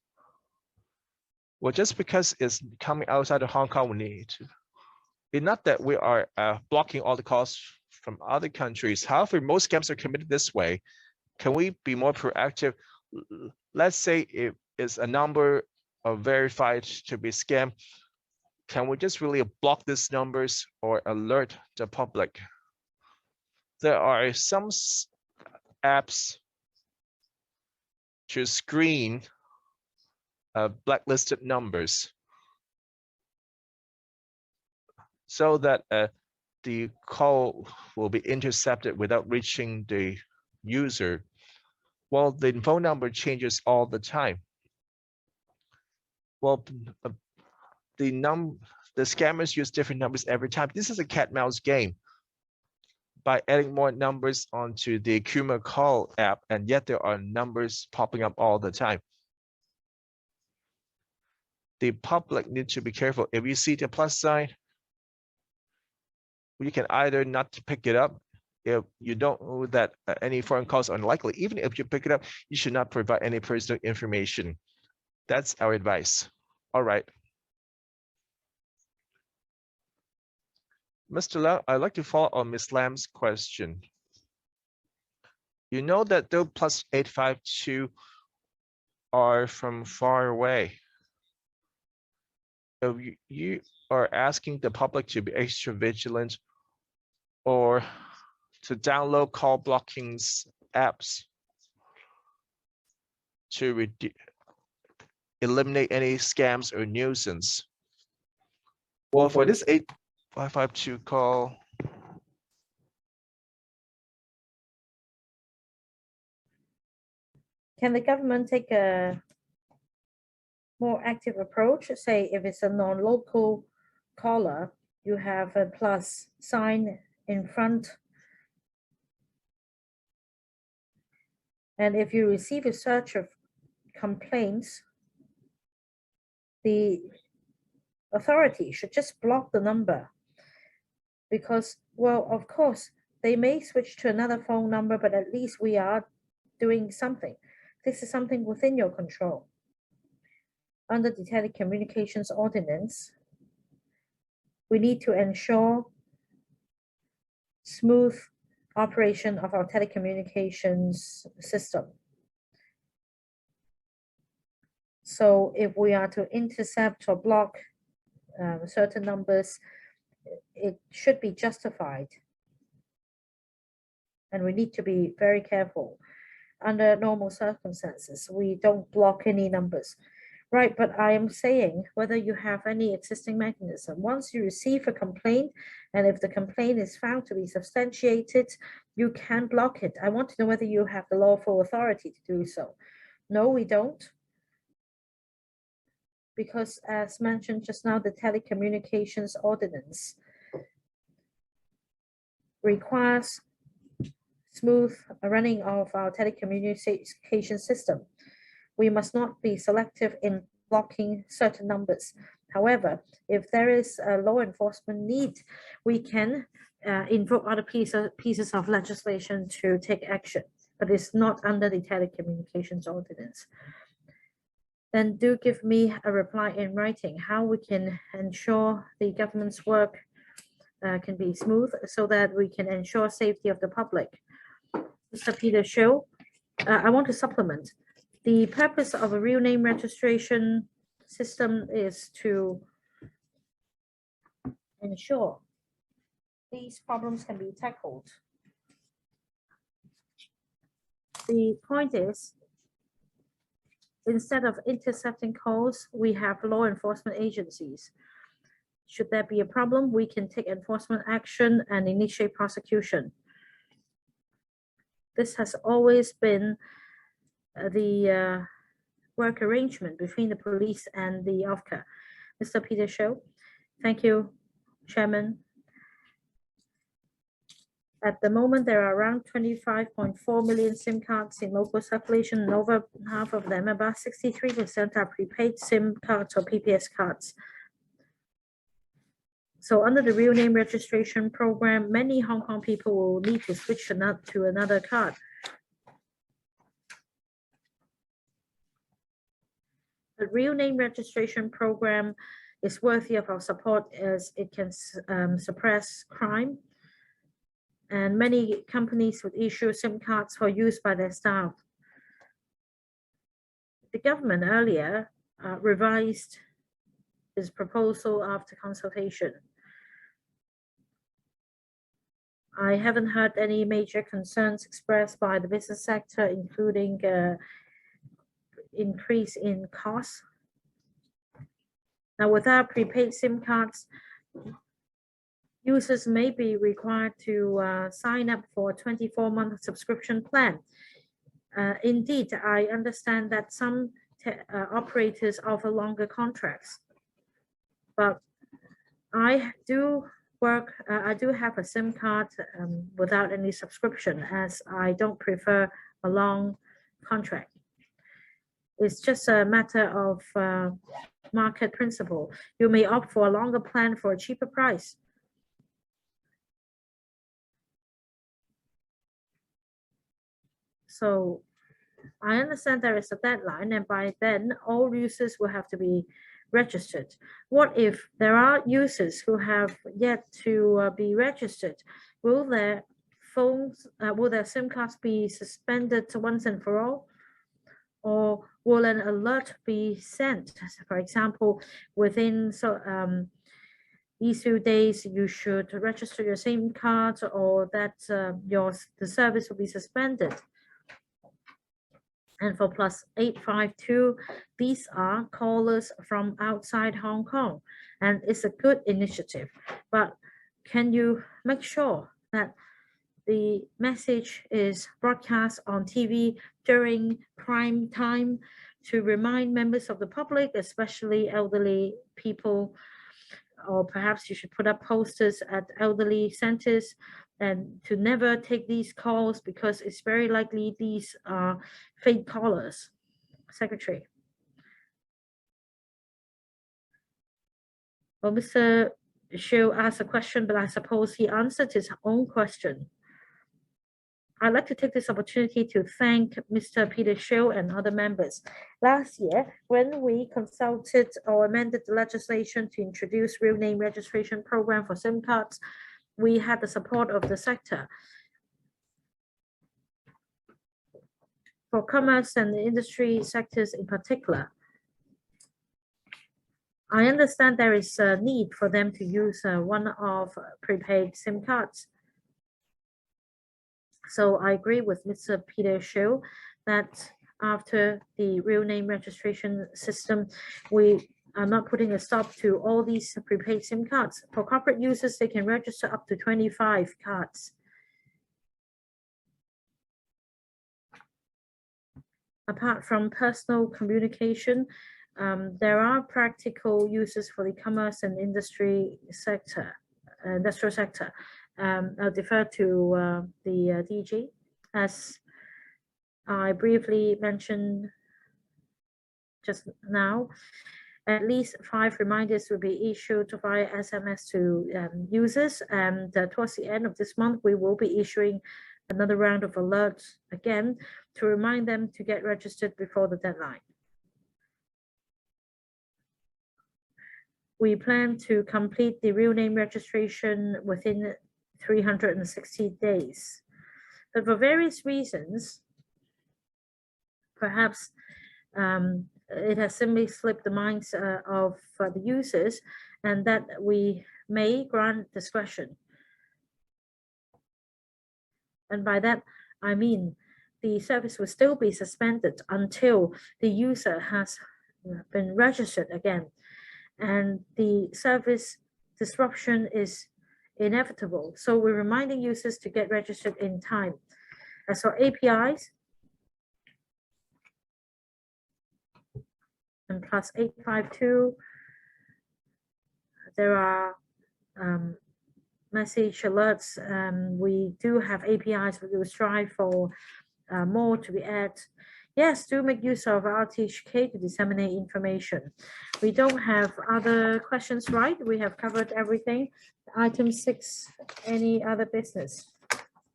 Well, just because it's coming outside of Hong Kong, we need to. It's not that we are blocking all the calls from other countries. However, most scams are committed this way. Can we be more proactive? Let's say if it's a number verified to be scam, can we just really block these numbers or alert the public? There are some apps to screen blacklisted numbers so that the call will be intercepted without reaching the user. Well, the phone number changes all the time. Well, the scammers use different numbers every time. This is a cat mouse game. By adding more numbers onto the Kuma call app, and yet there are numbers popping up all the time. The public need to be careful. If you see the plus sign, you can either not pick it up. If you don't know that any foreign calls are unlikely, even if you pick it up, you should not provide any personal information. That's our advice. All right. Mr. Lam, I'd like to follow on Ms. Lam's question. You know that those plus 852 are from far away. So you are asking the public to be extra vigilant or to download call blocking apps to eliminate any scams or nuisance. Well, for this 8552 call, can the government take a more active approach? Say if it's a non-local caller, you have a plus sign in front. And if you receive a search of complaints, the authority should just block the number. Because, well, of course, they may switch to another phone number, but at least we are doing something. This is something within your control. Under the Telecommunications Ordinance, we need to ensure smooth operation of our telecommunications system. So if we are to intercept or block certain numbers, it should be justified. And we need to be very careful. Under normal circumstances, we don't block any numbers. Right, but I am saying whether you have any existing mechanism. Once you receive a complaint, and if the complaint is found to be substantiated, you can block it. I want to know whether you have the lawful authority to do so. No, we don't. Because as mentioned just now, the Telecommunications Ordinance requires smooth running of our telecommunication system. We must not be selective in blocking certain numbers. However, if there is a law enforcement need, we can invoke other pieces of legislation to take action, but it's not under the Telecommunications Ordinance. Then do give me a reply in writing how we can ensure the government's work can be smooth so that we can ensure safety of the public. Mr. Peter Chiu, I want to supplement. The purpose of a real name registration system is to ensure these problems can be tackled. The point is, instead of intercepting calls, we have law enforcement agencies. Should there be a problem, we can take enforcement action and initiate prosecution. This has always been the work arrangement between the police and the OFCA. Mr. Peter Chiu, thank you, Chairman. At the moment, there are around 25.4 million SIM cards in local circulation, and over half of them, about 63%, are prepaid SIM cards or PPS cards. So under the real name registration program, many Hong Kong people will need to switch to another card. The real name registration program is worthy of our support as it can suppress crime. And many companies would issue SIM cards for use by their staff. The government earlier revised this proposal after consultation. I haven't heard any major concerns expressed by the business sector, including increase in costs. Now, without prepaid SIM cards, users may be required to sign up for a 24-month subscription plan. Indeed, I understand that some operators offer longer contracts, but I do have a SIM card without any subscription, as I don't prefer a long contract. It's just a matter of market principle. You may opt for a longer plan for a cheaper price. So I understand there is a deadline, and by then all users will have to be registered. What if there are users who have yet to be registered? Will their SIM cards be suspended once and for all? Or will an alert be sent? For example, within these few days, you should register your SIM card, or that the service will be suspended. And for +852, these are callers from outside Hong Kong, and it's a good initiative. But can you make sure that the message is broadcast on TV during prime time to remind members of the public, especially elderly people? Or perhaps you should put up posters at elderly centers and to never take these calls because it's very likely these are fake callers. Secretary. Well, Mr. Siu asked a question, but I suppose he answered his own question. I'd like to take this opportunity to thank Mr. Peter Siu and other members. Last year, when we consulted or amended the legislation to introduce real name registration program for SIM cards, we had the support of the sector. For commerce and the industry sectors in particular, I understand there is a need for them to use one-off prepaid SIM cards. So I agree with Mr. Peter Siu that after the real name registration system, we are not putting a stop to all these prepaid SIM cards. For corporate users, they can register up to 25 cards. Apart from personal communication, there are practical uses for the commerce and industry sector, industrial sector. I'll defer to the DG. As I briefly mentioned just now, at least 5 reminders will be issued via SMS to users, and towards the end of this month, we will be issuing another round of alerts again to remind them to get registered before the deadline. We plan to complete the real name registration within 360 days. But for various reasons, perhaps it has simply slipped the minds of the users, and that we may grant discretion. And by that, I mean the service will still be suspended until the user has been registered again. And the service disruption is inevitable. So we're reminding users to get registered in time. As for APIs, and +852, there are message alerts. We do have APIs, but we will strive for more to be added. Yes, do make use of RTHK to disseminate information. We don't have other questions, right? We have covered everything. Item 6, any other business?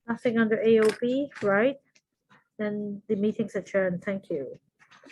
Nothing under AOB, right? Then the meeting's adjourned. Thank you.